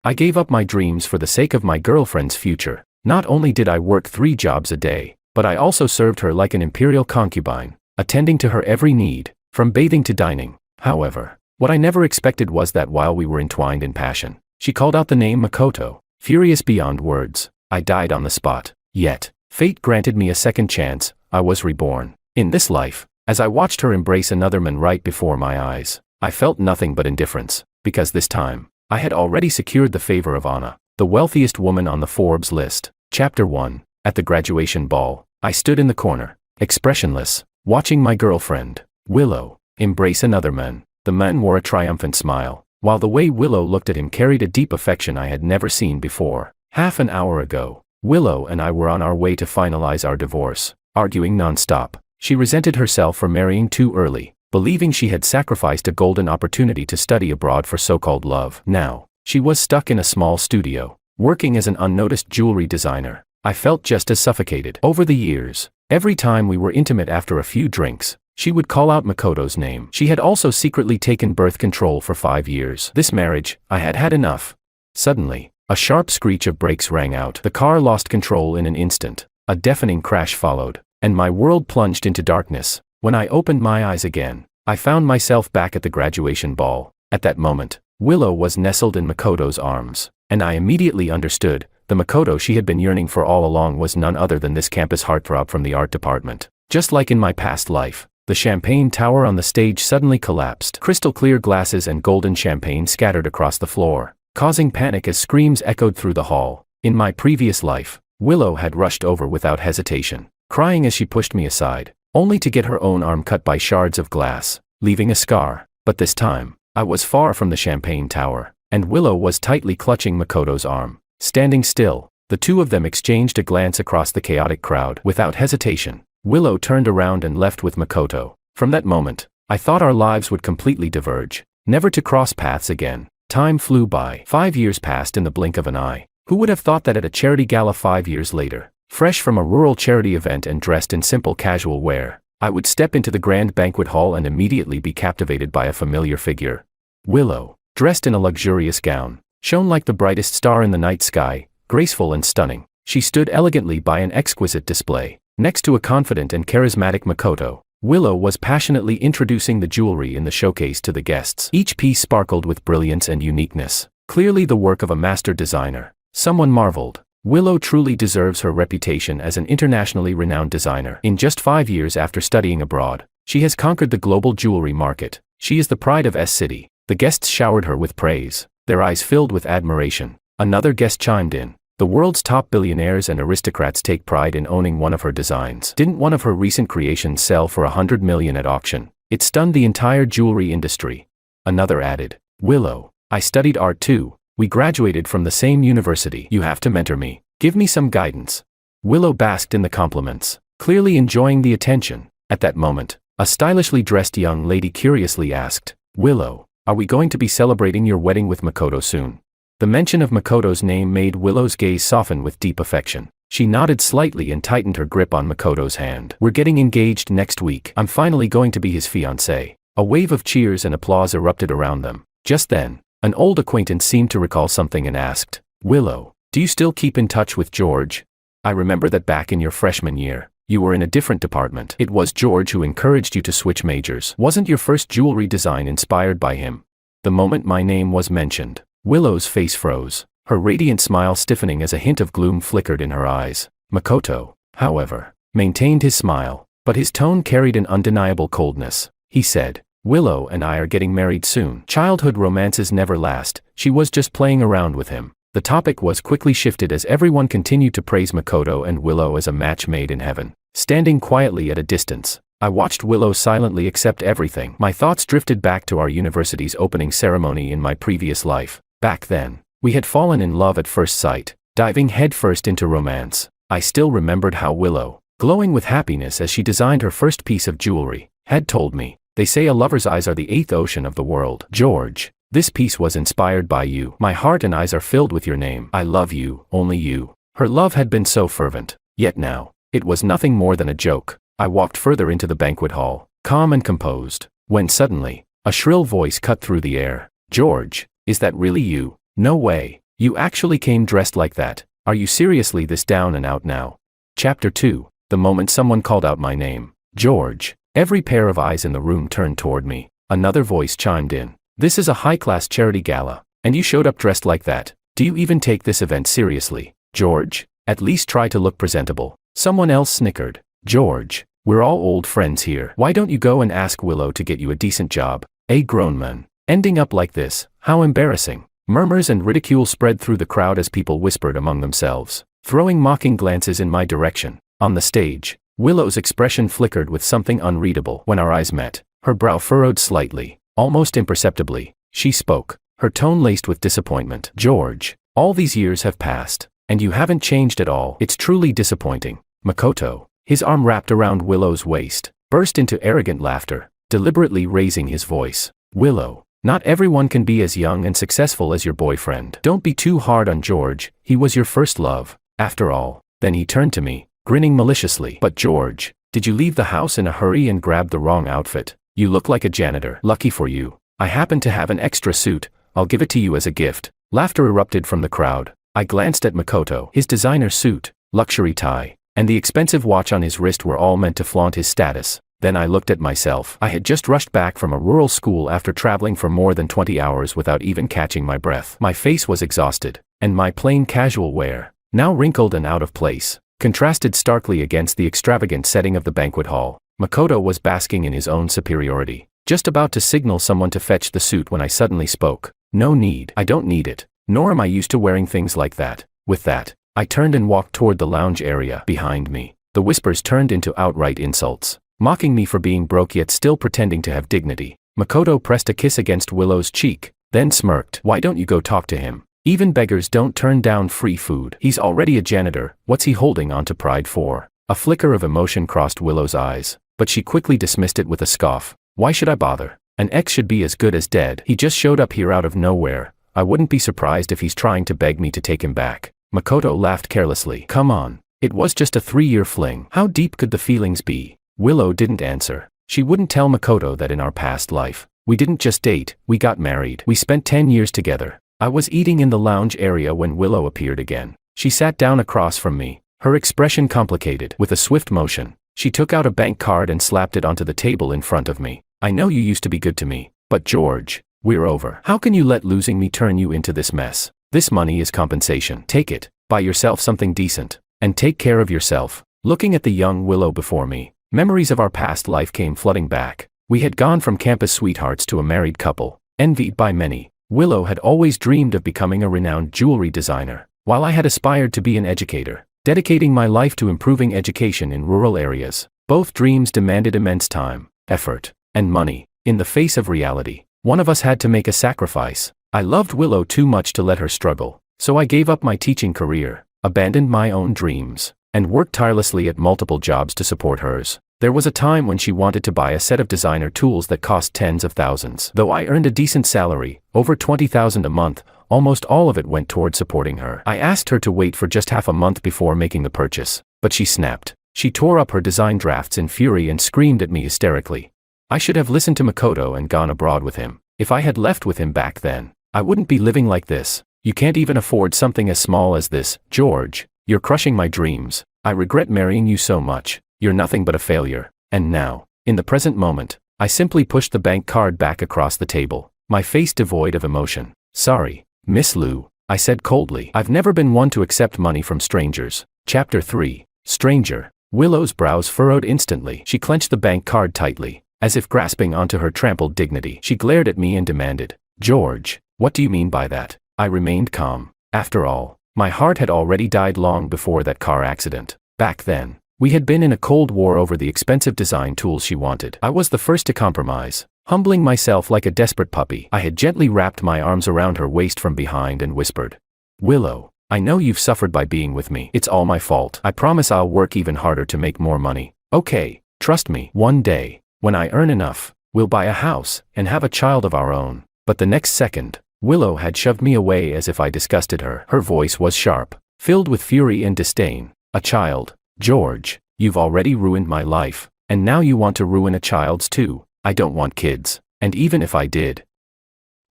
I gave up my dreams for the sake of my girlfriend's future. Not only did I work 3 jobs a day, but I also served her like an imperial concubine, attending to her every need, from bathing to dining. However, what I never expected was that while we were entwined in passion, she called out the name Makoto. Furious beyond words, I died on the spot. Yet, fate granted me a second chance. I was reborn. In this life, as I watched her embrace another man right before my eyes, I felt nothing but indifference, because this time, I had already secured the favor of Anna, the wealthiest woman on the Forbes list. Chapter 1. At the graduation ball, I stood in the corner, expressionless, watching my girlfriend, Willow, embrace another man. The man wore a triumphant smile, while the way Willow looked at him carried a deep affection I had never seen before. Half an hour ago, Willow and I were on our way to finalize our divorce, arguing non-stop. She resented herself for marrying too early, believing she had sacrificed a golden opportunity to study abroad for so-called love. Now, she was stuck in a small studio, working as an unnoticed jewelry designer. I felt just as suffocated. Over the years, every time we were intimate after a few drinks, she would call out Makoto's name. She had also secretly taken birth control for 5 years. This marriage, I had had enough. Suddenly, a sharp screech of brakes rang out. The car lost control in an instant. A deafening crash followed, and my world plunged into darkness. When I opened my eyes again, I found myself back at the graduation ball. At that moment, Willow was nestled in Makoto's arms, and I immediately understood. The Makoto she had been yearning for all along was none other than this campus heartthrob from the art department. Just like in my past life, the champagne tower on the stage suddenly collapsed. Crystal clear glasses and golden champagne scattered across the floor, causing panic as screams echoed through the hall. In my previous life, Willow had rushed over without hesitation, crying as she pushed me aside, only to get her own arm cut by shards of glass, leaving a scar. But this time, I was far from the champagne tower, and Willow was tightly clutching Makoto's arm. Standing still, the two of them exchanged a glance across the chaotic crowd. Without hesitation, Willow turned around and left with Makoto. From that moment, I thought our lives would completely diverge, never to cross paths again. Time flew by. 5 years passed in the blink of an eye. Who would have thought that at a charity gala 5 years later, fresh from a rural charity event and dressed in simple casual wear, I would step into the grand banquet hall and immediately be captivated by a familiar figure. Willow, dressed in a luxurious gown, shone like the brightest star in the night sky, graceful and stunning. She stood elegantly by an exquisite display, next to a confident and charismatic Makoto. Willow was passionately introducing the jewelry in the showcase to the guests. Each piece sparkled with brilliance and uniqueness, clearly the work of a master designer. Someone marveled, Willow truly deserves her reputation as an internationally renowned designer. In just 5 years after studying abroad, she has conquered the global jewelry market. She is the pride of S-City. The guests showered her with praise, their eyes filled with admiration. Another guest chimed in, the world's top billionaires and aristocrats take pride in owning one of her designs. Didn't one of her recent creations sell for $100 million at auction? It stunned the entire jewelry industry. Another added, Willow, I studied art too. We graduated from the same university. You have to mentor me. Give me some guidance. Willow basked in the compliments, clearly enjoying the attention. At that moment, a stylishly dressed young lady curiously asked, Willow, are we going to be celebrating your wedding with Makoto soon? The mention of Makoto's name made Willow's gaze soften with deep affection. She nodded slightly and tightened her grip on Makoto's hand. We're getting engaged next week. I'm finally going to be his fiancé. A wave of cheers and applause erupted around them. Just then, an old acquaintance seemed to recall something and asked, Willow, do you still keep in touch with George? I remember that back in your freshman year, you were in a different department. It was George who encouraged you to switch majors. Wasn't your first jewelry design inspired by him? The moment my name was mentioned, Willow's face froze, her radiant smile stiffening as a hint of gloom flickered in her eyes. Makoto, however, maintained his smile, but his tone carried an undeniable coldness. He said, Willow and I are getting married soon. Childhood romances never last. She was just playing around with him. The topic was quickly shifted as everyone continued to praise Makoto and Willow as a match made in heaven. Standing quietly at a distance, I watched Willow silently accept everything. My thoughts drifted back to our university's opening ceremony in my previous life. Back then, we had fallen in love at first sight, diving headfirst into romance. I still remembered how Willow, glowing with happiness as she designed her first piece of jewelry, had told me, they say a lover's eyes are the 8th ocean of the world. George, this piece was inspired by you. My heart and eyes are filled with your name. I love you, only you. Her love had been so fervent, yet now, it was nothing more than a joke. I walked further into the banquet hall, calm and composed, when suddenly, a shrill voice cut through the air. George, is that really you? No way. You actually came dressed like that. Are you seriously this down and out now? Chapter 2. The moment someone called out my name. George. Every pair of eyes in the room turned toward me. Another voice chimed in. This is a high-class charity gala, and you showed up dressed like that. Do you even take this event seriously? George. At least try to look presentable. Someone else snickered. George. We're all old friends here. Why don't you go and ask Willow to get you a decent job? A grown man. Ending up like this. How embarrassing. Murmurs and ridicule spread through the crowd as people whispered among themselves, throwing mocking glances in my direction. On the stage, Willow's expression flickered with something unreadable. When our eyes met, her brow furrowed slightly, almost imperceptibly. She spoke, her tone laced with disappointment. George, all these years have passed, and you haven't changed at all. It's truly disappointing. Makoto, his arm wrapped around Willow's waist, burst into arrogant laughter, deliberately raising his voice. Willow, not everyone can be as young and successful as your boyfriend. Don't be too hard on George, he was your first love, after all. Then he turned to me, grinning maliciously. But George, did you leave the house in a hurry and grab the wrong outfit? You look like a janitor. Lucky for you. I happen to have an extra suit, I'll give it to you as a gift. Laughter erupted from the crowd. I glanced at Makoto. His designer suit, luxury tie, and the expensive watch on his wrist were all meant to flaunt his status. Then I looked at myself. I had just rushed back from a rural school after traveling for more than 20 hours without even catching my breath. My face was exhausted, and my plain casual wear, now wrinkled and out of place, contrasted starkly against the extravagant setting of the banquet hall. Makoto was basking in his own superiority, just about to signal someone to fetch the suit when I suddenly spoke. No need. I don't need it, nor am I used to wearing things like that. With that, I turned and walked toward the lounge area behind me. The whispers turned into outright insults, mocking me for being broke yet still pretending to have dignity. Makoto pressed a kiss against Willow's cheek, then smirked. Why don't you go talk to him? Even beggars don't turn down free food. He's already a janitor, what's he holding on to pride for? A flicker of emotion crossed Willow's eyes, but she quickly dismissed it with a scoff. Why should I bother? An ex should be as good as dead. He just showed up here out of nowhere. I wouldn't be surprised if he's trying to beg me to take him back. Makoto laughed carelessly. Come on. It was just a 3-year fling. How deep could the feelings be? Willow didn't answer. She wouldn't tell Makoto that in our past life, we didn't just date, we got married. We spent 10 years together. I was eating in the lounge area when Willow appeared again. She sat down across from me, her expression complicated. With a swift motion, she took out a bank card and slapped it onto the table in front of me. I know you used to be good to me, but George, we're over. How can you let losing me turn you into this mess? This money is compensation. Take it, buy yourself something decent, and take care of yourself. Looking at the young Willow before me, memories of our past life came flooding back. We had gone from campus sweethearts to a married couple, envied by many. Willow had always dreamed of becoming a renowned jewelry designer, while I had aspired to be an educator, dedicating my life to improving education in rural areas. Both dreams demanded immense time, effort, and money. In the face of reality, one of us had to make a sacrifice. I loved Willow too much to let her struggle, so I gave up my teaching career, abandoned my own dreams, and worked tirelessly at multiple jobs to support hers. There was a time when she wanted to buy a set of designer tools that cost tens of thousands. Though I earned a decent salary, over $20,000 a month, almost all of it went toward supporting her. I asked her to wait for just half a month before making the purchase, but she snapped. She tore up her design drafts in fury and screamed at me hysterically. I should have listened to Makoto and gone abroad with him. If I had left with him back then, I wouldn't be living like this. You can't even afford something as small as this. George, you're crushing my dreams. I regret marrying you so much. You're nothing but a failure. And now, in the present moment, I simply pushed the bank card back across the table, my face devoid of emotion. Sorry, Miss Liu, I said coldly. I've never been one to accept money from strangers. Chapter 3. Stranger. Willow's brows furrowed instantly. She clenched the bank card tightly, as if grasping onto her trampled dignity. She glared at me and demanded, George, what do you mean by that? I remained calm. After all, my heart had already died long before that car accident. Back then, we had been in a cold war over the expensive design tools she wanted. I was the first to compromise. Humbling myself like a desperate puppy, I had gently wrapped my arms around her waist from behind and whispered, Willow, I know you've suffered by being with me. It's all my fault. I promise I'll work even harder to make more money. Okay, trust me. One day, when I earn enough, we'll buy a house and have a child of our own. But the next second, Willow had shoved me away as if I disgusted her. Her voice was sharp, filled with fury and disdain. A child? George, you've already ruined my life, and now you want to ruin a child's too. I don't want kids, and even if I did,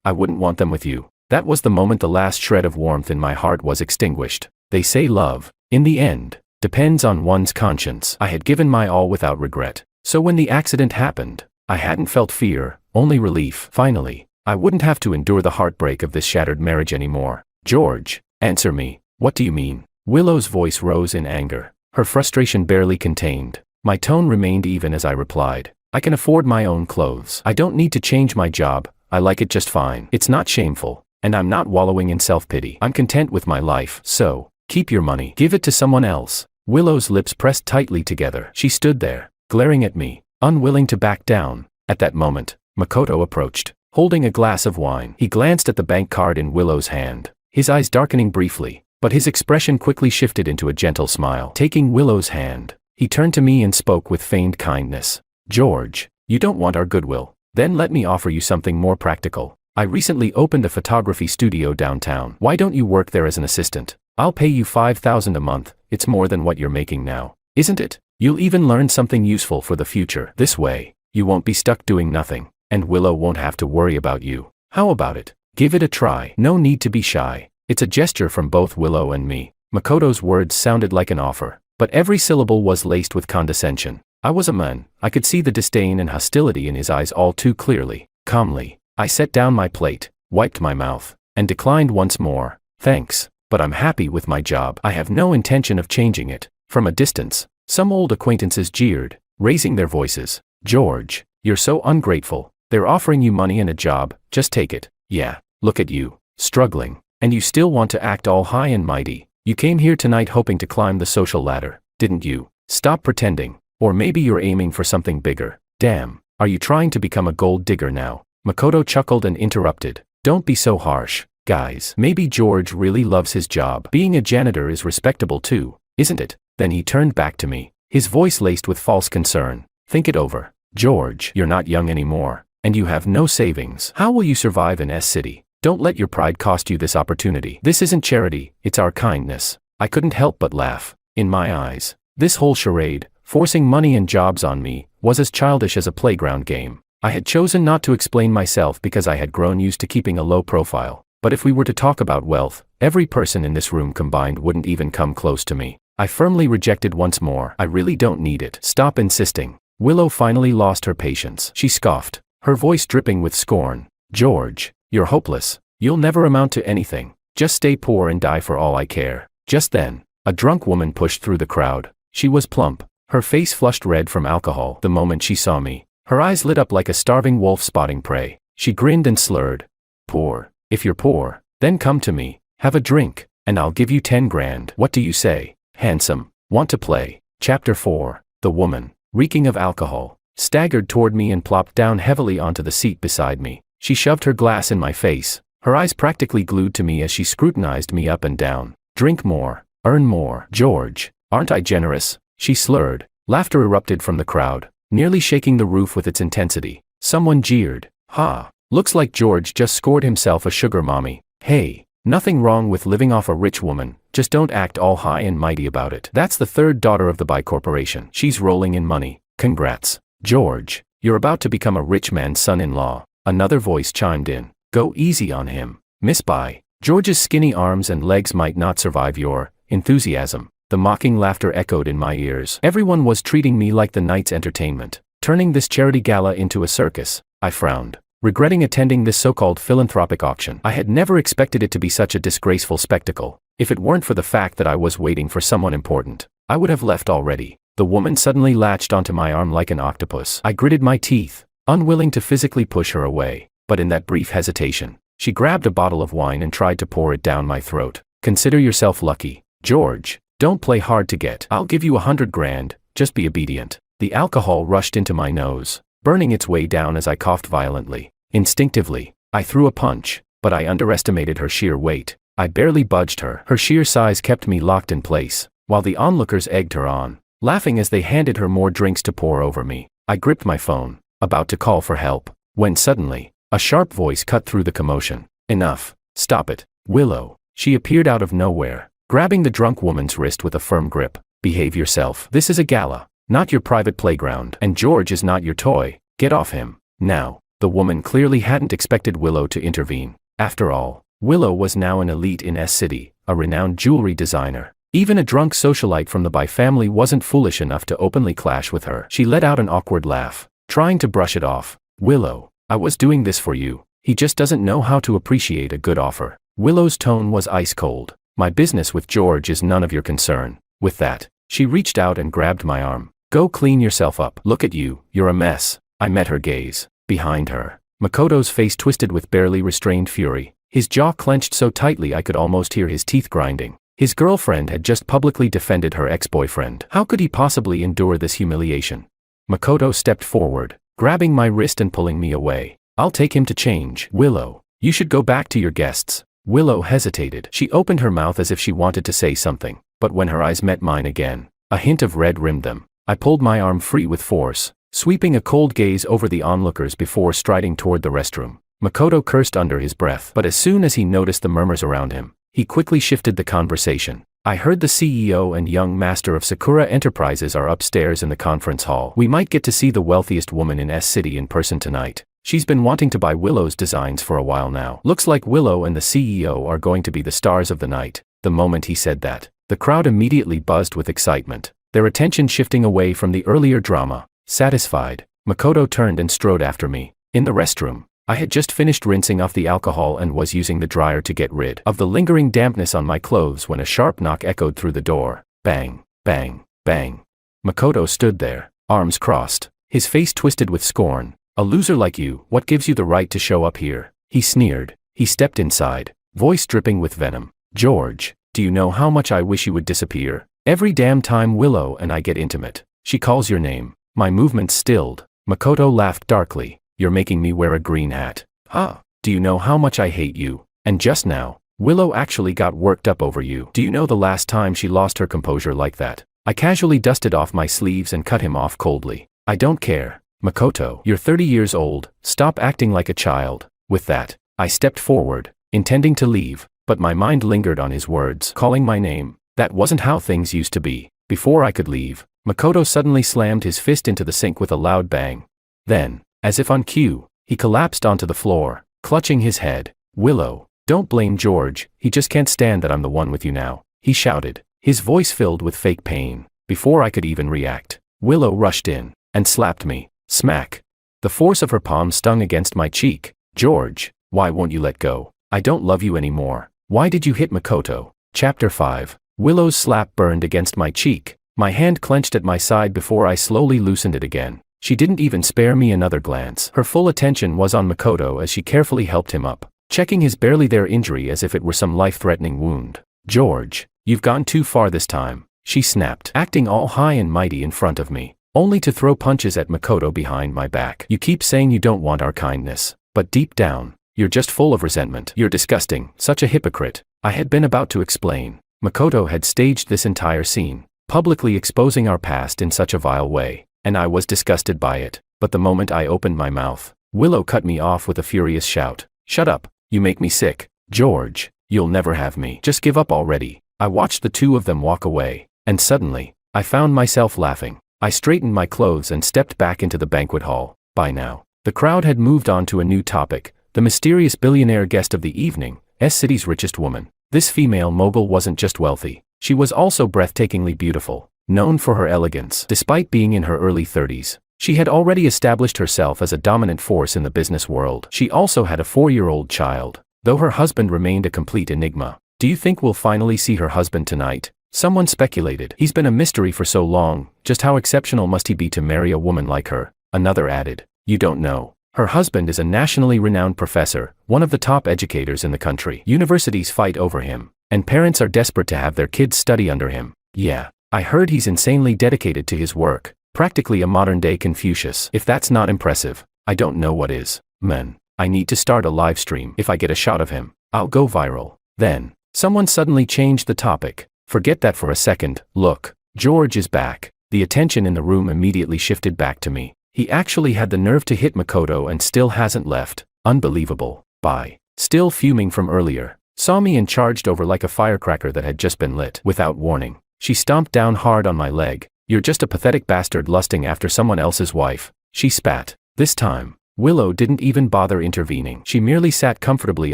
I wouldn't want them with you. That was the moment the last shred of warmth in my heart was extinguished. They say love, in the end, depends on one's conscience. I had given my all without regret. So when the accident happened, I hadn't felt fear, only relief. Finally, I wouldn't have to endure the heartbreak of this shattered marriage anymore. George, answer me. What do you mean? Willow's voice rose in anger, her frustration barely contained. My tone remained even as I replied. I can afford my own clothes. I don't need to change my job. I like it just fine. It's not shameful, and I'm not wallowing in self-pity. I'm content with my life. So, keep your money. Give it to someone else. Willow's lips pressed tightly together. She stood there, glaring at me, unwilling to back down. At that moment, Makoto approached, holding a glass of wine. He glanced at the bank card in Willow's hand, his eyes darkening briefly, but his expression quickly shifted into a gentle smile. Taking Willow's hand, he turned to me and spoke with feigned kindness. George, you don't want our goodwill? Then let me offer you something more practical. I recently opened a photography studio downtown. Why don't you work there as an assistant? I'll pay you $5,000 a month. It's more than what you're making now, isn't it? You'll even learn something useful for the future. This way, you won't be stuck doing nothing, and Willow won't have to worry about you. How about it? Give it a try. No need to be shy. It's a gesture from both Willow and me. Makoto's words sounded like an offer, but every syllable was laced with condescension. I was a man. I could see the disdain and hostility in his eyes all too clearly. Calmly, I set down my plate, wiped my mouth, and declined once more. Thanks, but I'm happy with my job. I have no intention of changing it. From a distance, some old acquaintances jeered, raising their voices. George, you're so ungrateful. They're offering you money and a job. Just take it. Yeah, look at you, struggling. And you still want to act all high and mighty. You came here tonight hoping to climb the social ladder, didn't you? Stop pretending. Or maybe you're aiming for something bigger. Damn, are you trying to become a gold digger now? Makoto chuckled and interrupted. Don't be so harsh, guys. Maybe George really loves his job. Being a janitor is respectable too, isn't it? Then he turned back to me, his voice laced with false concern. Think it over. George, you're not young anymore, and you have no savings. How will you survive in S-City? Don't let your pride cost you this opportunity. This isn't charity, it's our kindness. I couldn't help but laugh. In my eyes, this whole charade, forcing money and jobs on me, was as childish as a playground game. I had chosen not to explain myself because I had grown used to keeping a low profile. But if we were to talk about wealth, every person in this room combined wouldn't even come close to me. I firmly rejected once more. I really don't need it. Stop insisting. Willow finally lost her patience. She scoffed, her voice dripping with scorn. George, you're hopeless. You'll never amount to anything. Just stay poor and die for all I care. Just then, a drunk woman pushed through the crowd. She was plump, her face flushed red from alcohol. The moment she saw me, her eyes lit up like a starving wolf spotting prey. She grinned and slurred. Poor. If you're poor, then come to me, have a drink, and I'll give you 10 grand. What do you say? Handsome. Want to play? Chapter 4. The woman, reeking of alcohol, staggered toward me and plopped down heavily onto the seat beside me. She shoved her glass in my face, her eyes practically glued to me as she scrutinized me up and down. Drink more. Earn more. George, aren't I generous? She slurred. Laughter erupted from the crowd, nearly shaking the roof with its intensity. Someone jeered. Ha! Looks like George just scored himself a sugar mommy. Hey, nothing wrong with living off a rich woman, just don't act all high and mighty about it. That's the third daughter of the Bai Corporation. She's rolling in money. Congrats. George, you're about to become a rich man's son-in-law. Another voice chimed in. Go easy on him, Miss Bai. George's skinny arms and legs might not survive your enthusiasm. The mocking laughter echoed in my ears. Everyone was treating me like the night's entertainment, turning this charity gala into a circus. I frowned, regretting attending this so-called philanthropic auction. I had never expected it to be such a disgraceful spectacle. If it weren't for the fact that I was waiting for someone important, I would have left already. The woman suddenly latched onto my arm like an octopus. I gritted my teeth, unwilling to physically push her away. But in that brief hesitation, she grabbed a bottle of wine and tried to pour it down my throat. Consider yourself lucky. George, don't play hard to get. I'll give you 100 grand, just be obedient. The alcohol rushed into my nose, burning its way down as I coughed violently. Instinctively, I threw a punch, but I underestimated her sheer weight. I barely budged her. Her sheer size kept me locked in place, while the onlookers egged her on, laughing as they handed her more drinks to pour over me. I gripped my phone, about to call for help, when suddenly, a sharp voice cut through the commotion. Enough. Stop it. Willow. She appeared out of nowhere, grabbing the drunk woman's wrist with a firm grip. Behave yourself. This is a gala, not your private playground. And George is not your toy. Get off him. Now. The woman clearly hadn't expected Willow to intervene. After all, Willow was now an elite in S-City, a renowned jewelry designer. Even a drunk socialite from the Bai family wasn't foolish enough to openly clash with her. She let out an awkward laugh, trying to brush it off. Willow, I was doing this for you. He just doesn't know how to appreciate a good offer. Willow's tone was ice cold. My business with George is none of your concern. With that, she reached out and grabbed my arm. Go clean yourself up. Look at you, you're a mess. I met her gaze. Behind her, Makoto's face twisted with barely restrained fury. His jaw clenched so tightly I could almost hear his teeth grinding. His girlfriend had just publicly defended her ex-boyfriend. How could he possibly endure this humiliation? Makoto stepped forward, grabbing my wrist and pulling me away. I'll take him to change. Willow, you should go back to your guests. Willow hesitated. She opened her mouth as if she wanted to say something, but when her eyes met mine again, a hint of red rimmed them. I pulled my arm free with force, sweeping a cold gaze over the onlookers before striding toward the restroom. Makoto cursed under his breath, but as soon as he noticed the murmurs around him, he quickly shifted the conversation. I heard the CEO and young master of Sakura Enterprises are upstairs in the conference hall. We might get to see the wealthiest woman in S-City in person tonight. She's been wanting to buy Willow's designs for a while now. Looks like Willow and the CEO are going to be the stars of the night. The moment he said that, the crowd immediately buzzed with excitement, their attention shifting away from the earlier drama. Satisfied, Makoto turned and strode after me. In the restroom, I had just finished rinsing off the alcohol and was using the dryer to get rid of the lingering dampness on my clothes when a sharp knock echoed through the door. Bang, bang, bang. Makoto stood there, arms crossed, his face twisted with scorn. A loser like you, what gives you the right to show up here? He sneered. He stepped inside, voice dripping with venom. George, do you know how much I wish you would disappear? Every damn time Willow and I get intimate, she calls your name. My movements stilled. Makoto laughed darkly. You're making me wear a green hat. Huh? Do you know how much I hate you? And just now, Willow actually got worked up over you. Do you know the last time she lost her composure like that? I casually dusted off my sleeves and cut him off coldly. I don't care. Makoto, you're 30 years old, stop acting like a child. With that, I stepped forward, intending to leave, but my mind lingered on his words. Calling my name, that wasn't how things used to be. Before I could leave, Makoto suddenly slammed his fist into the sink with a loud bang. Then, as if on cue, he collapsed onto the floor, clutching his head. Willow, don't blame George, he just can't stand that I'm the one with you now, he shouted, his voice filled with fake pain. Before I could even react, Willow rushed in and slapped me. Smack. The force of her palm stung against my cheek. George, why won't you let go? I don't love you anymore. Why did you hit Makoto? Chapter 5. Willow's slap burned against my cheek. My hand clenched at my side before I slowly loosened it again. She didn't even spare me another glance. Her full attention was on Makoto as she carefully helped him up, checking his barely there injury as if it were some life-threatening wound. George, you've gone too far this time, she snapped, acting all high and mighty in front of me, only to throw punches at Makoto behind my back. You keep saying you don't want our kindness, but deep down, you're just full of resentment. You're disgusting, such a hypocrite. I had been about to explain. Makoto had staged this entire scene, publicly exposing our past in such a vile way, and I was disgusted by it. But the moment I opened my mouth, Willow cut me off with a furious shout. Shut up, you make me sick. George, you'll never have me. Just give up already. I watched the two of them walk away, and suddenly, I found myself laughing. I straightened my clothes and stepped back into the banquet hall. By now, the crowd had moved on to a new topic, the mysterious billionaire guest of the evening, S-City's richest woman. This female mogul wasn't just wealthy, she was also breathtakingly beautiful, known for her elegance. Despite being in her early 30s, she had already established herself as a dominant force in the business world. She also had a 4-year-old child, though her husband remained a complete enigma. Do you think we'll finally see her husband tonight? Someone speculated. He's been a mystery for so long, just how exceptional must he be to marry a woman like her? Another added, you don't know. Her husband is a nationally renowned professor, one of the top educators in the country. Universities fight over him, and parents are desperate to have their kids study under him. Yeah, I heard he's insanely dedicated to his work, practically a modern-day Confucius. If that's not impressive, I don't know what is. Man, I need to start a live stream. If I get a shot of him, I'll go viral. Then, someone suddenly changed the topic. Forget that for a second. Look, George is back. The attention in the room immediately shifted back to me. He actually had the nerve to hit Makoto and still hasn't left. Unbelievable. Bai, still fuming from earlier, saw me and charged over like a firecracker that had just been lit. Without warning, she stomped down hard on my leg. You're just a pathetic bastard lusting after someone else's wife, she spat. This time, Willow didn't even bother intervening. She merely sat comfortably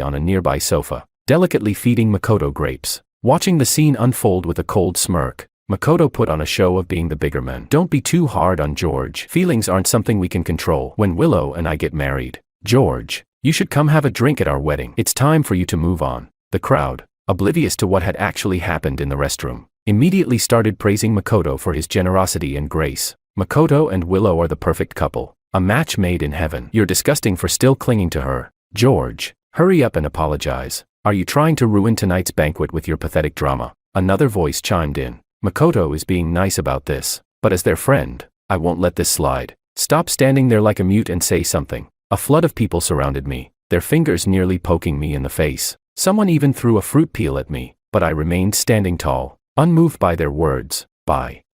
on a nearby sofa, delicately feeding Makoto grapes. Watching the scene unfold with a cold smirk, Makoto put on a show of being the bigger man. Don't be too hard on George. Feelings aren't something we can control. When Willow and I get married, George, you should come have a drink at our wedding. It's time for you to move on. The crowd, oblivious to what had actually happened in the restroom, immediately started praising Makoto for his generosity and grace. Makoto and Willow are the perfect couple, a match made in heaven. You're disgusting for still clinging to her. George, hurry up and apologize. Are you trying to ruin tonight's banquet with your pathetic drama? Another voice chimed in. Makoto is being nice about this, but as their friend, I won't let this slide. Stop standing there like a mute and say something. A flood of people surrounded me, their fingers nearly poking me in the face. Someone even threw a fruit peel at me, but I remained standing tall, unmoved by their words.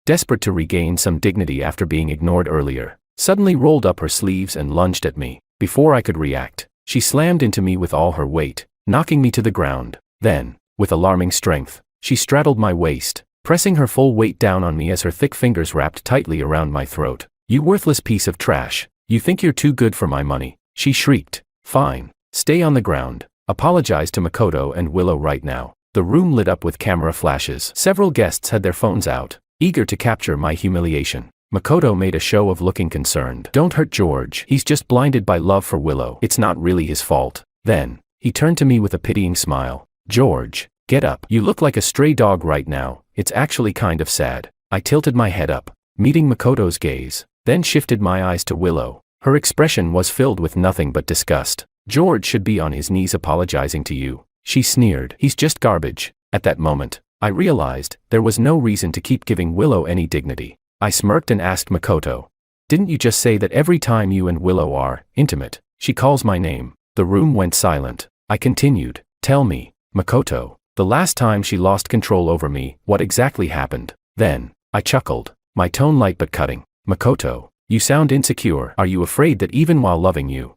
Desperate to regain some dignity after being ignored earlier, suddenly rolled up her sleeves and lunged at me. Before I could react, she slammed into me with all her weight, knocking me to the ground. Then, with alarming strength, she straddled my waist, pressing her full weight down on me as her thick fingers wrapped tightly around my throat. You worthless piece of trash. You think you're too good for my money, she shrieked. Fine. Stay on the ground. Apologize to Makoto and Willow right now. The room lit up with camera flashes. Several guests had their phones out, eager to capture my humiliation. Makoto made a show of looking concerned. Don't hurt George. He's just blinded by love for Willow. It's not really his fault. Then, he turned to me with a pitying smile. George, get up. You look like a stray dog right now. It's actually kind of sad. I tilted my head up, meeting Makoto's gaze, then shifted my eyes to Willow. Her expression was filled with nothing but disgust. George should be on his knees apologizing to you, she sneered. He's just garbage. At that moment, I realized there was no reason to keep giving Willow any dignity. I smirked and asked Makoto, didn't you just say that every time you and Willow are intimate, she calls my name? The room went silent. I continued, tell me, Makoto, the last time she lost control over me, what exactly happened? Then, I chuckled, my tone light but cutting. Makoto, you sound insecure. Are you afraid that even while loving you,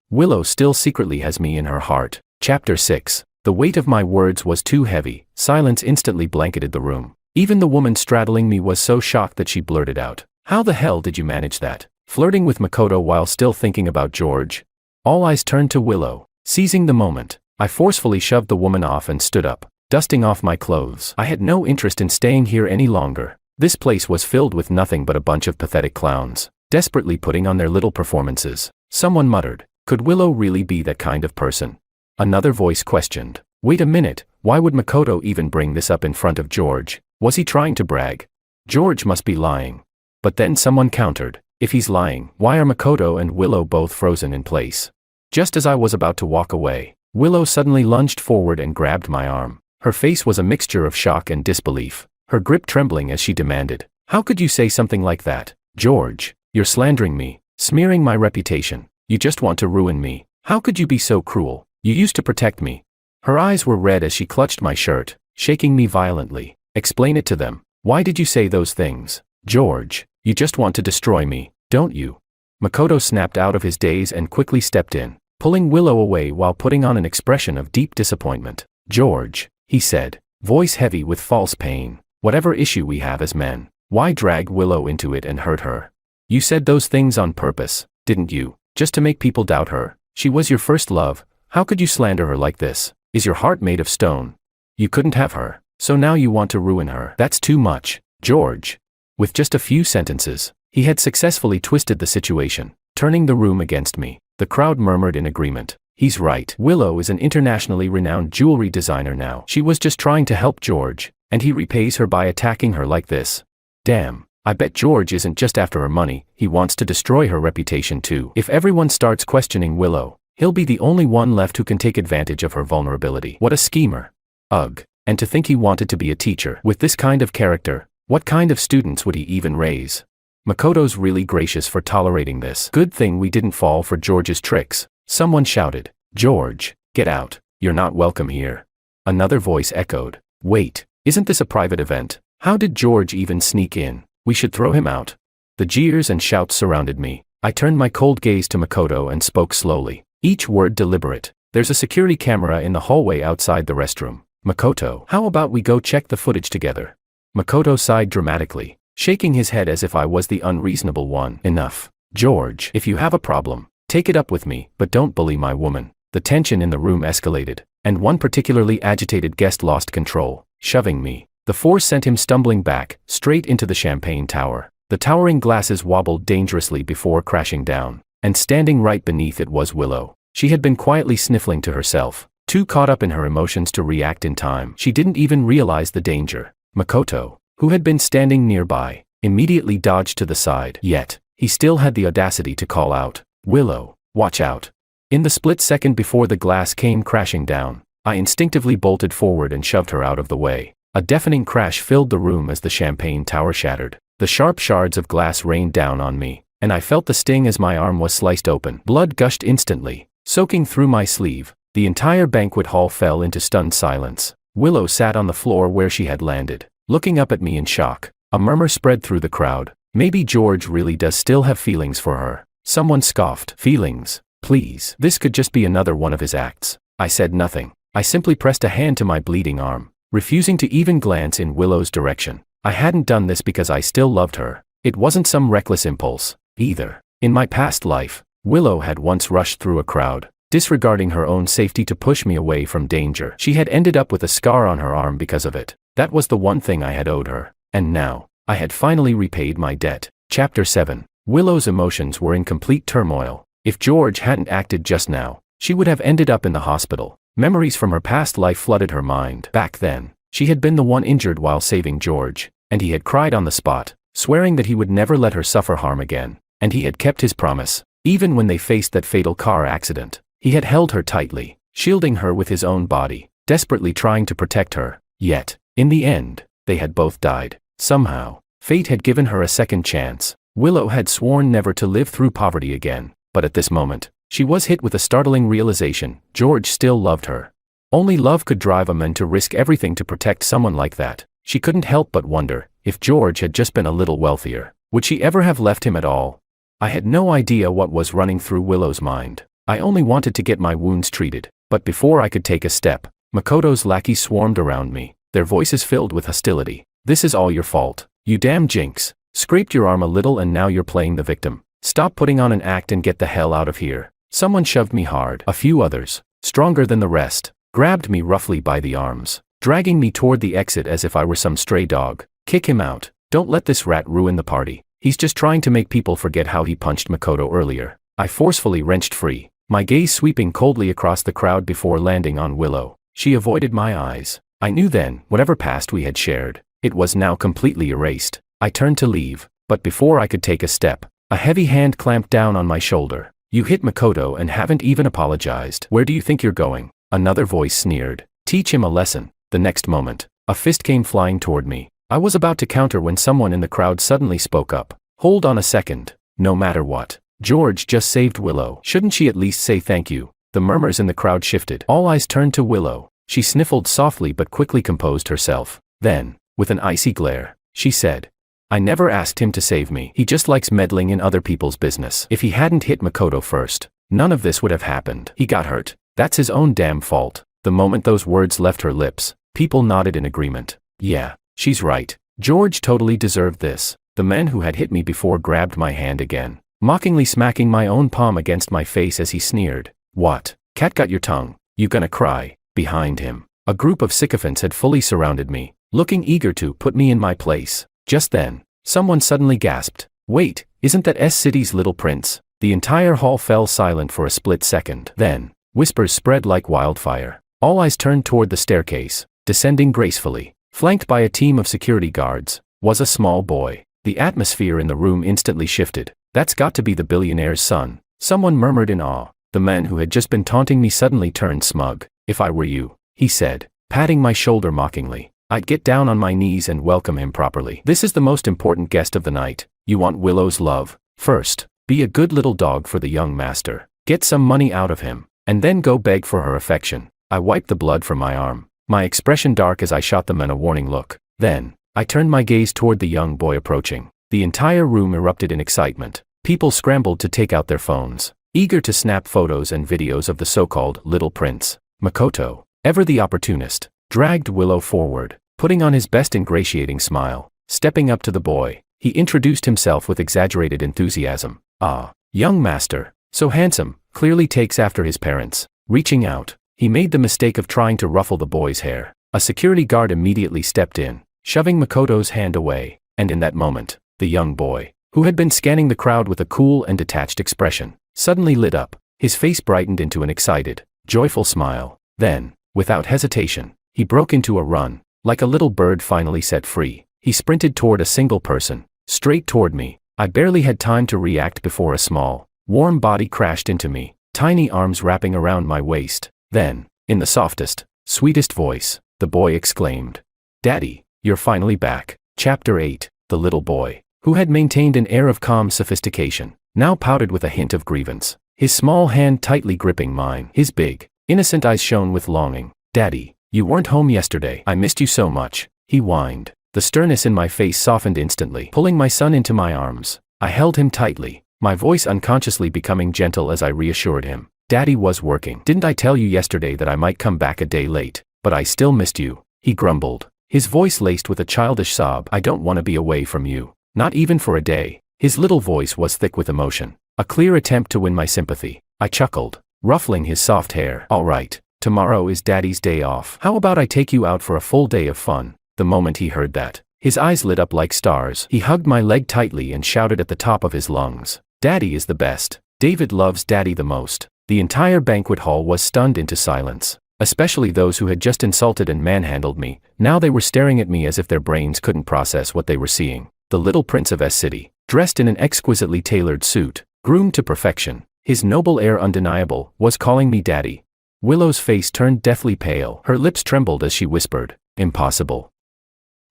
Willow still secretly has me in her heart? Chapter 6. The weight of my words was too heavy. Silence instantly blanketed the room. Even the woman straddling me was so shocked that she blurted out, how the hell did you manage that? Flirting with Makoto while still thinking about George? All eyes turned to Willow. Seizing the moment, I forcefully shoved the woman off and stood up, dusting off my clothes. I had no interest in staying here any longer. This place was filled with nothing but a bunch of pathetic clowns, desperately putting on their little performances. Someone muttered, could Willow really be that kind of person? Another voice questioned, wait a minute, why would Makoto even bring this up in front of George? Was he trying to brag? George must be lying. But then someone countered, if he's lying, why are Makoto and Willow both frozen in place? Just as I was about to walk away, Willow suddenly lunged forward and grabbed my arm. Her face was a mixture of shock and disbelief, her grip trembling as she demanded, how could you say something like that? George, you're slandering me, smearing my reputation. You just want to ruin me. How could you be so cruel? You used to protect me. Her eyes were red as she clutched my shirt, shaking me violently. Explain it to them. Why did you say those things? George, you just want to destroy me, don't you? Makoto snapped out of his daze and quickly stepped in, pulling Willow away while putting on an expression of deep disappointment. George, he said, voice heavy with false pain, whatever issue we have as men, why drag Willow into it and hurt her? You said those things on purpose, didn't you? Just to make people doubt her. She was your first love. How could you slander her like this? Is your heart made of stone? You couldn't have her, so now you want to ruin her. That's too much, George. With just a few sentences, he had successfully twisted the situation, turning the room against me. The crowd murmured in agreement. He's right. Willow is an internationally renowned jewelry designer now. She was just trying to help George, and he repays her by attacking her like this. Damn. I bet George isn't just after her money, he wants to destroy her reputation too. If everyone starts questioning Willow, he'll be the only one left who can take advantage of her vulnerability. What a schemer. Ugh. And to think he wanted to be a teacher. With this kind of character, what kind of students would he even raise? Makoto's really gracious for tolerating this. Good thing we didn't fall for George's tricks. Someone shouted, George, get out, you're not welcome here. Another voice echoed, wait, isn't this a private event? How did George even sneak in? We should throw him out. The jeers and shouts surrounded me. I turned my cold gaze to Makoto and spoke slowly, each word deliberate. There's a security camera in the hallway outside the restroom. Makoto, how about we go check the footage together? Makoto sighed dramatically, shaking his head as if I was the unreasonable one. Enough. George, if you have a problem, take it up with me, but don't bully my woman. The tension in the room escalated, and one particularly agitated guest lost control, shoving me. The force sent him stumbling back, straight into the champagne tower. The towering glasses wobbled dangerously before crashing down, and standing right beneath it was Willow. She had been quietly sniffling to herself, too caught up in her emotions to react in time. She didn't even realize the danger. Makoto, who had been standing nearby, immediately dodged to the side. Yet, he still had the audacity to call out, "Willow, watch out." In the split second before the glass came crashing down, I instinctively bolted forward and shoved her out of the way. A deafening crash filled the room as the champagne tower shattered. The sharp shards of glass rained down on me, and I felt the sting as my arm was sliced open. Blood gushed instantly, soaking through my sleeve. The entire banquet hall fell into stunned silence. Willow sat on the floor where she had landed, looking up at me in shock. A murmur spread through the crowd. Maybe George really does still have feelings for her. Someone scoffed. Feelings? Please. This could just be another one of his acts. I said nothing. I simply pressed a hand to my bleeding arm, refusing to even glance in Willow's direction. I hadn't done this because I still loved her. It wasn't some reckless impulse, either. In my past life, Willow had once rushed through a crowd, disregarding her own safety to push me away from danger. She had ended up with a scar on her arm because of it. That was the one thing I had owed her. And now, I had finally repaid my debt. Chapter 7. Willow's emotions were in complete turmoil. If George hadn't acted just now, she would have ended up in the hospital. Memories from her past life flooded her mind. Back then, she had been the one injured while saving George, and he had cried on the spot, swearing that he would never let her suffer harm again. And he had kept his promise. Even when they faced that fatal car accident, he had held her tightly, shielding her with his own body, desperately trying to protect her. Yet, in the end, they had both died. Somehow, fate had given her a second chance. Willow had sworn never to live through poverty again, but at this moment, she was hit with a startling realization: George still loved her. Only love could drive a man to risk everything to protect someone like that. She couldn't help but wonder, if George had just been a little wealthier, would she ever have left him at all? I had no idea what was running through Willow's mind. I only wanted to get my wounds treated, but before I could take a step, Makoto's lackeys swarmed around me, their voices filled with hostility. "This is all your fault. You damn jinx. Scraped your arm a little and now you're playing the victim. Stop putting on an act and get the hell out of here." Someone shoved me hard. A few others, stronger than the rest, grabbed me roughly by the arms, dragging me toward the exit as if I were some stray dog. "Kick him out. Don't let this rat ruin the party. He's just trying to make people forget how he punched Makoto earlier." I forcefully wrenched free, my gaze sweeping coldly across the crowd before landing on Willow. She avoided my eyes. I knew then, whatever past we had shared, it was now completely erased. I turned to leave, but before I could take a step, a heavy hand clamped down on my shoulder. "You hit Makoto and haven't even apologized. Where do you think you're going?" Another voice sneered. "Teach him a lesson." The next moment, a fist came flying toward me. I was about to counter when someone in the crowd suddenly spoke up. "Hold on a second. No matter what, George just saved Willow. Shouldn't she at least say thank you?" The murmurs in the crowd shifted. All eyes turned to Willow. She sniffled softly but quickly composed herself. Then, with an icy glare, she said, "I never asked him to save me. He just likes meddling in other people's business. If he hadn't hit Makoto first, none of this would have happened. He got hurt. That's his own damn fault." The moment those words left her lips, people nodded in agreement. Yeah, she's right. George totally deserved this. The man who had hit me before grabbed my hand again, mockingly smacking my own palm against my face as he sneered. "What? Cat got your tongue? You gonna cry?" Behind him, a group of sycophants had fully surrounded me, looking eager to put me in my place. Just then, someone suddenly gasped, "Wait, isn't that S-City's little prince?" The entire hall fell silent for a split second. Then, whispers spread like wildfire. All eyes turned toward the staircase. Descending gracefully, flanked by a team of security guards, was a small boy. The atmosphere in the room instantly shifted. "That's got to be the billionaire's son," someone murmured in awe. The man who had just been taunting me suddenly turned smug. "If I were you," he said, patting my shoulder mockingly, "I'd get down on my knees and welcome him properly. This is the most important guest of the night. You want Willow's love? First, be a good little dog for the young master. Get some money out of him, and then go beg for her affection." I wiped the blood from my arm, my expression dark as I shot the man a warning look. Then, I turned my gaze toward the young boy approaching. The entire room erupted in excitement. People scrambled to take out their phones, eager to snap photos and videos of the so-called Little Prince. Makoto, ever the opportunist, dragged Willow forward, putting on his best ingratiating smile. Stepping up to the boy, he introduced himself with exaggerated enthusiasm. "Ah, young master, so handsome, clearly takes after his parents." Reaching out, He made the mistake of trying to ruffle the boy's hair. A security guard immediately stepped in, shoving Makoto's hand away, and in that moment, the young boy, who had been scanning the crowd with a cool and detached expression, suddenly lit up. His face brightened into an excited, joyful smile. Then, without hesitation, he broke into a run. Like a little bird finally set free, he sprinted toward a single person, straight toward me. I barely had time to react before a small, warm body crashed into me, tiny arms wrapping around my waist. Then, in the softest, sweetest voice, the boy exclaimed, "Daddy, you're finally back." Chapter 8. The little boy, who had maintained an air of calm sophistication, now pouted with a hint of grievance, his small hand tightly gripping mine. His big, innocent eyes shone with longing. "Daddy, you weren't home yesterday. I missed you so much," he whined. The sternness in my face softened instantly. Pulling my son into my arms, I held him tightly, my voice unconsciously becoming gentle as I reassured him. "Daddy was working. Didn't I tell you yesterday that I might come back a day late? But I still missed you," he grumbled, his voice laced with a childish sob. "I don't want to be away from you, not even for a day." His little voice was thick with emotion, a clear attempt to win my sympathy. I chuckled, ruffling his soft hair. "All right, tomorrow is Daddy's day off. How about I take you out for a full day of fun?" The moment he heard that, his eyes lit up like stars. He hugged my leg tightly and shouted at the top of his lungs, "Daddy is the best. David loves Daddy the most." The entire banquet hall was stunned into silence, especially those who had just insulted and manhandled me. Now they were staring at me as if their brains couldn't process what they were seeing. The little prince of S City, dressed in an exquisitely tailored suit, groomed to perfection, his noble air undeniable, was calling me daddy. Willow's face turned deathly pale. Her lips trembled as she whispered, "Impossible.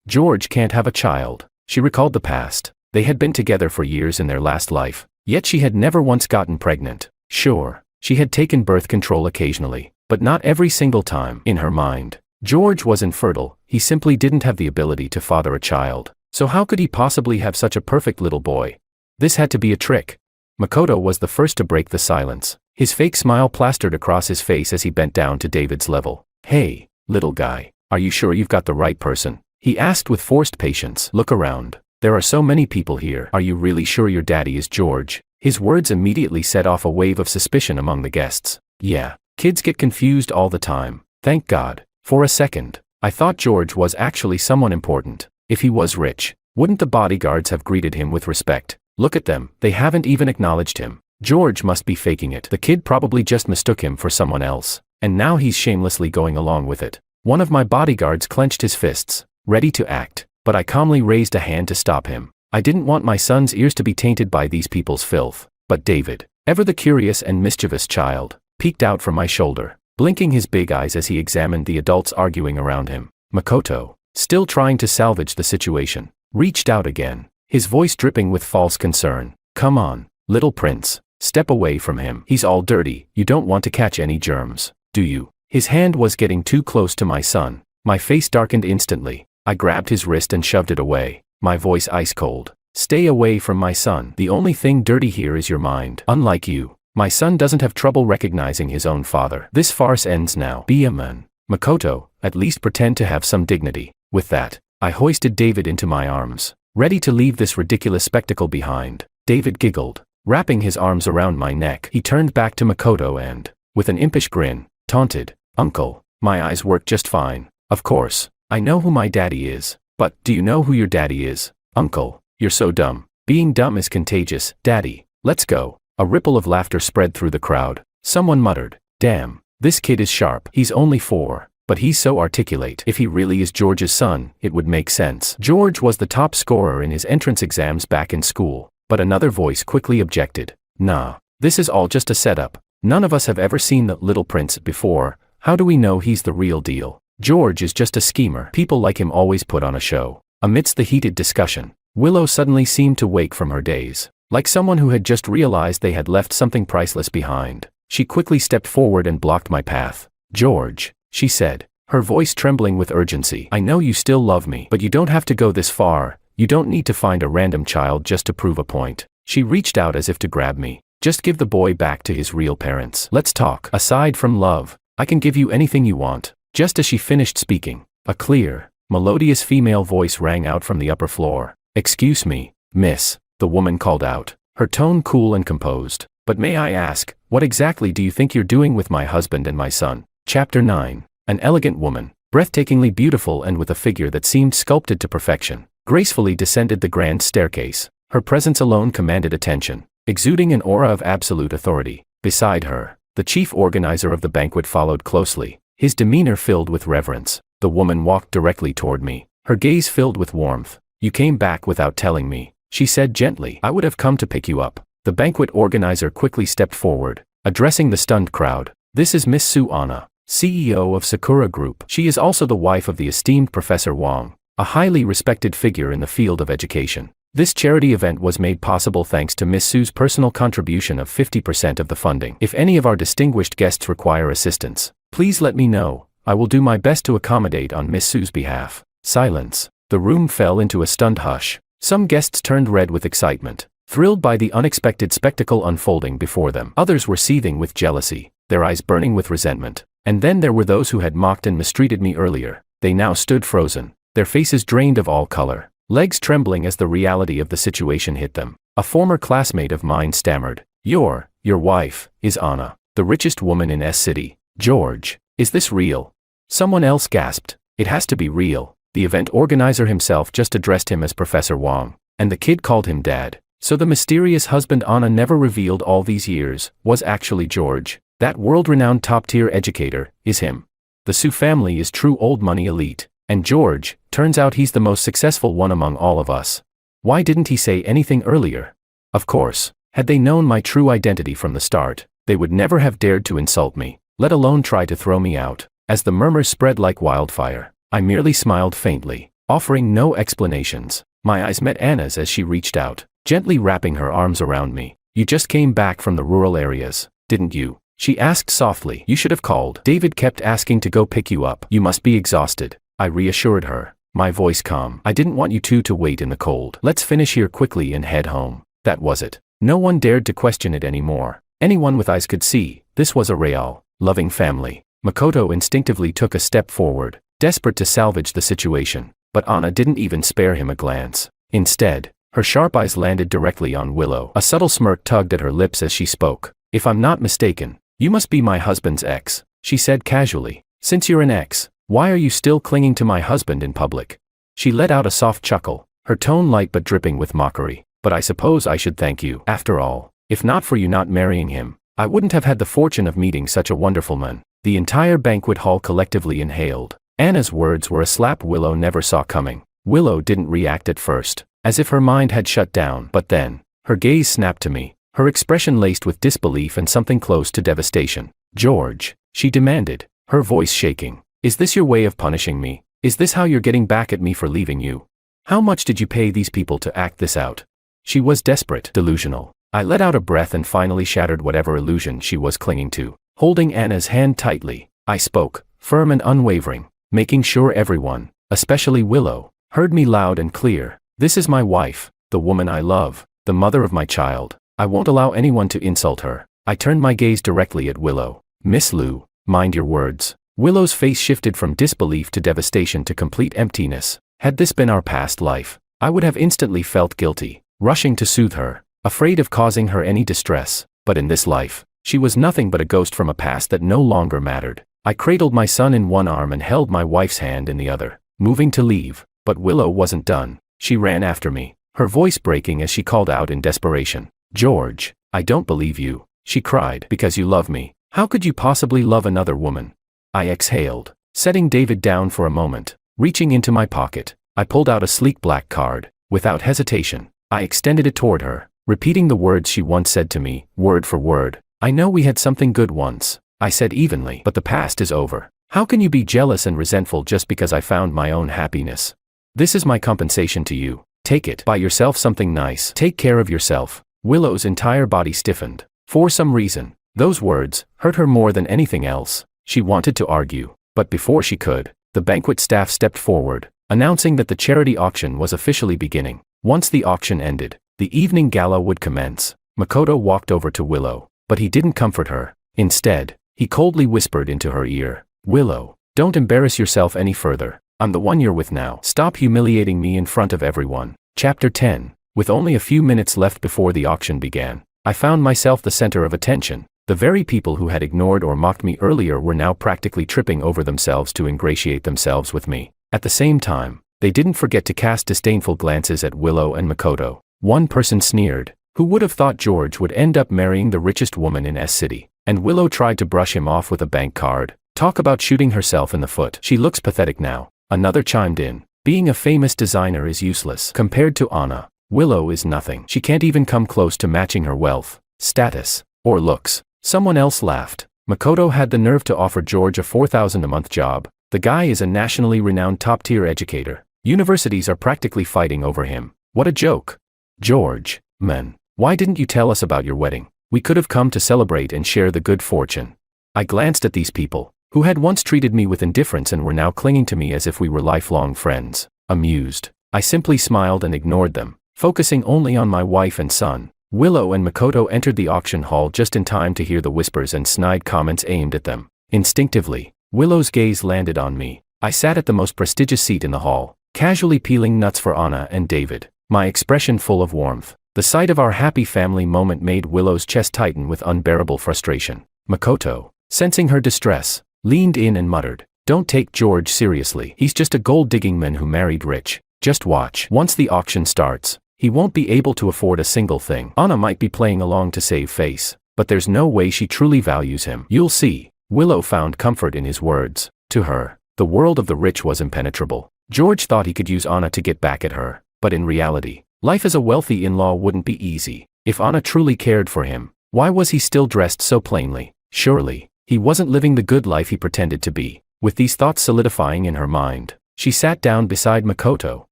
George can't have a child." She recalled the past. They had been together for years in their last life, yet she had never once gotten pregnant. Sure, she had taken birth control occasionally, but not every single time. In her mind, George was infertile. He simply didn't have the ability to father a child. So how could he possibly have such a perfect little boy? This had to be a trick. Makoto was the first to break the silence. His fake smile plastered across his face as he bent down to David's level. "Hey, little guy, are you sure you've got the right person?" he asked with forced patience. "Look around. There are so many people here. Are you really sure your daddy is George?" His words immediately set off a wave of suspicion among the guests. "Yeah, kids get confused all the time. Thank God. For a second, I thought George was actually someone important. If he was rich, wouldn't the bodyguards have greeted him with respect? Look at them, they haven't even acknowledged him. George must be faking it. The kid probably just mistook him for someone else, and now he's shamelessly going along with it." One of my bodyguards clenched his fists, ready to act, but I calmly raised a hand to stop him. I didn't want my son's ears to be tainted by these people's filth. But David, ever the curious and mischievous child, peeked out from my shoulder, blinking his big eyes as he examined the adults arguing around him. Makoto, still trying to salvage the situation, reached out again, his voice dripping with false concern. "Come on, little prince, step away from him. He's all dirty. You don't want to catch any germs, do you?" His hand was getting too close to my son. My face darkened instantly. I grabbed his wrist and shoved it away, my voice ice cold. "Stay away from my son. The only thing dirty here is your mind. Unlike you, my son doesn't have trouble recognizing his own father. This farce ends now. Be a man. Makoto, at least pretend to have some dignity." With that, I hoisted David into my arms, ready to leave this ridiculous spectacle behind. David giggled, wrapping his arms around my neck. He turned back to Makoto and, with an impish grin, taunted, "Uncle." My eyes worked just fine. "Of course, I know who my daddy is. But, do you know who your daddy is? Uncle, you're so dumb. Being dumb is contagious. Daddy, let's go." A ripple of laughter spread through the crowd. Someone muttered, "Damn, this kid is sharp. He's only 4. But he's so articulate. If he really is George's son, it would make sense." George was the top scorer in his entrance exams back in school, but another voice quickly objected. "Nah, this is all just a setup. None of us have ever seen the little prince before. How do we know he's the real deal? George is just a schemer. People like him always put on a show." Amidst the heated discussion, Willow suddenly seemed to wake from her daze. Like someone who had just realized they had left something priceless behind, she quickly stepped forward and blocked my path. "George," she said, her voice trembling with urgency, "I know you still love me, but you don't have to go this far. You don't need to find a random child just to prove a point." She reached out as if to grab me. "Just give the boy back to his real parents. Let's talk. Aside from love, I can give you anything you want." Just as she finished speaking, a clear, melodious female voice rang out from the upper floor. "Excuse me, miss," the woman called out, her tone cool and composed. "But may I ask, what exactly do you think you're doing with my husband and my son?" Chapter 9. An elegant woman, breathtakingly beautiful and with a figure that seemed sculpted to perfection, gracefully descended the grand staircase. Her presence alone commanded attention, exuding an aura of absolute authority. Beside her, the chief organizer of the banquet followed closely, his demeanor filled with reverence. The woman walked directly toward me, her gaze filled with warmth. "You came back without telling me," she said gently. "I would have come to pick you up." The banquet organizer quickly stepped forward, addressing the stunned crowd. "This is Miss Sue Anna, CEO of Sakura Group. She is also the wife of the esteemed Professor Wang, a highly respected figure in the field of education. This charity event was made possible thanks to Miss Sue's personal contribution of 50% of the funding. If any of our distinguished guests require assistance, please let me know. I will do my best to accommodate on Miss Sue's behalf." Silence. The room fell into a stunned hush. Some guests turned red with excitement, thrilled by the unexpected spectacle unfolding before them. Others were seething with jealousy, their eyes burning with resentment. And then there were those who had mocked and mistreated me earlier. They now stood frozen, their faces drained of all color, legs trembling as the reality of the situation hit them. A former classmate of mine stammered, Your wife, is Anna, the richest woman in S City." "George, is this real?" Someone else gasped. "It has to be real. The event organizer himself just addressed him as Professor Wang, and the kid called him Dad. So the mysterious husband Anna never revealed all these years was actually George. That world-renowned top-tier educator is him. The Sue family is true old money elite, and George, turns out he's the most successful one among all of us. Why didn't he say anything earlier?" Of course, had they known my true identity from the start, they would never have dared to insult me, let alone try to throw me out. As the murmurs spread like wildfire, I merely smiled faintly, offering no explanations. My eyes met Anna's as she reached out, gently wrapping her arms around me. "You just came back from the rural areas, didn't you?" she asked softly. "You should have called. David kept asking to go pick you up. You must be exhausted," I reassured her, my voice calm. "I didn't want you two to wait in the cold. Let's finish here quickly and head home." That was it. No one dared to question it anymore. Anyone with eyes could see, this was a real, loving family. Makoto instinctively took a step forward, desperate to salvage the situation, but Anna didn't even spare him a glance. Instead, her sharp eyes landed directly on Willow. A subtle smirk tugged at her lips as she spoke. "If I'm not mistaken, you must be my husband's ex," she said casually. "Since you're an ex, why are you still clinging to my husband in public?" She let out a soft chuckle, her tone light but dripping with mockery. "But I suppose I should thank you. After all, if not for you not marrying him, I wouldn't have had the fortune of meeting such a wonderful man." The entire banquet hall collectively inhaled. Anna's words were a slap Willow never saw coming. Willow didn't react at first, as if her mind had shut down. But then, her gaze snapped to me, her expression laced with disbelief and something close to devastation. "George," she demanded, her voice shaking, "is this your way of punishing me? Is this how you're getting back at me for leaving you? How much did you pay these people to act this out?" She was desperate, delusional. I let out a breath and finally shattered whatever illusion she was clinging to. Holding Anna's hand tightly, I spoke, firm and unwavering, making sure everyone, especially Willow, heard me loud and clear. "This is my wife, the woman I love, the mother of my child. I won't allow anyone to insult her." I turned my gaze directly at Willow. "Miss Lou, mind your words." Willow's face shifted from disbelief to devastation to complete emptiness. Had this been our past life, I would have instantly felt guilty, rushing to soothe her, afraid of causing her any distress. But in this life, she was nothing but a ghost from a past that no longer mattered. I cradled my son in one arm and held my wife's hand in the other, moving to leave. But Willow wasn't done. She ran after me, her voice breaking as she called out in desperation. "George, I don't believe you," she cried. "Because you love me. How could you possibly love another woman?" I exhaled, setting David down for a moment. Reaching into my pocket, I pulled out a sleek black card. Without hesitation, I extended it toward her, repeating the words she once said to me, word for word. "I know we had something good once," I said evenly, "but the past is over. How can you be jealous and resentful just because I found my own happiness? This is my compensation to you. Take it. Buy yourself something nice. Take care of yourself." Willow's entire body stiffened. For some reason, those words hurt her more than anything else. She wanted to argue, but before she could, the banquet staff stepped forward, announcing that the charity auction was officially beginning. Once the auction ended, the evening gala would commence. Makoto walked over to Willow, but he didn't comfort her. Instead, he coldly whispered into her ear, "Willow, don't embarrass yourself any further. I'm the one you're with now. Stop humiliating me in front of everyone." Chapter 10. With only a few minutes left before the auction began, I found myself the center of attention. The very people who had ignored or mocked me earlier were now practically tripping over themselves to ingratiate themselves with me. At the same time, they didn't forget to cast disdainful glances at Willow and Makoto. One person sneered, "Who would have thought George would end up marrying the richest woman in S City?" And Willow tried to brush him off with a bank card. "Talk about shooting herself in the foot. She looks pathetic now." Another chimed in, "Being a famous designer is useless. Compared to Anna, Willow is nothing. She can't even come close to matching her wealth, status, or looks." Someone else laughed. "Makoto had the nerve to offer George a $4,000 a month job. The guy is a nationally renowned top-tier educator. Universities are practically fighting over him. What a joke." "George, man, why didn't you tell us about your wedding? We could have come to celebrate and share the good fortune." I glanced at these people, who had once treated me with indifference and were now clinging to me as if we were lifelong friends. Amused, I simply smiled and ignored them, focusing only on my wife and son. Willow and Makoto entered the auction hall just in time to hear the whispers and snide comments aimed at them. Instinctively, Willow's gaze landed on me. I sat at the most prestigious seat in the hall, casually peeling nuts for Anna and David, my expression full of warmth. The sight of our happy family moment made Willow's chest tighten with unbearable frustration. Makoto, sensing her distress, leaned in and muttered, "Don't take George seriously. He's just a gold-digging man who married rich. Just watch. Once the auction starts, he won't be able to afford a single thing. Anna might be playing along to save face, but there's no way she truly values him. You'll see." Willow found comfort in his words. To her, the world of the rich was impenetrable. George thought he could use Anna to get back at her, but in reality, life as a wealthy in-law wouldn't be easy. If Anna truly cared for him, why was he still dressed so plainly? Surely, he wasn't living the good life he pretended to be. With these thoughts solidifying in her mind, she sat down beside Makoto,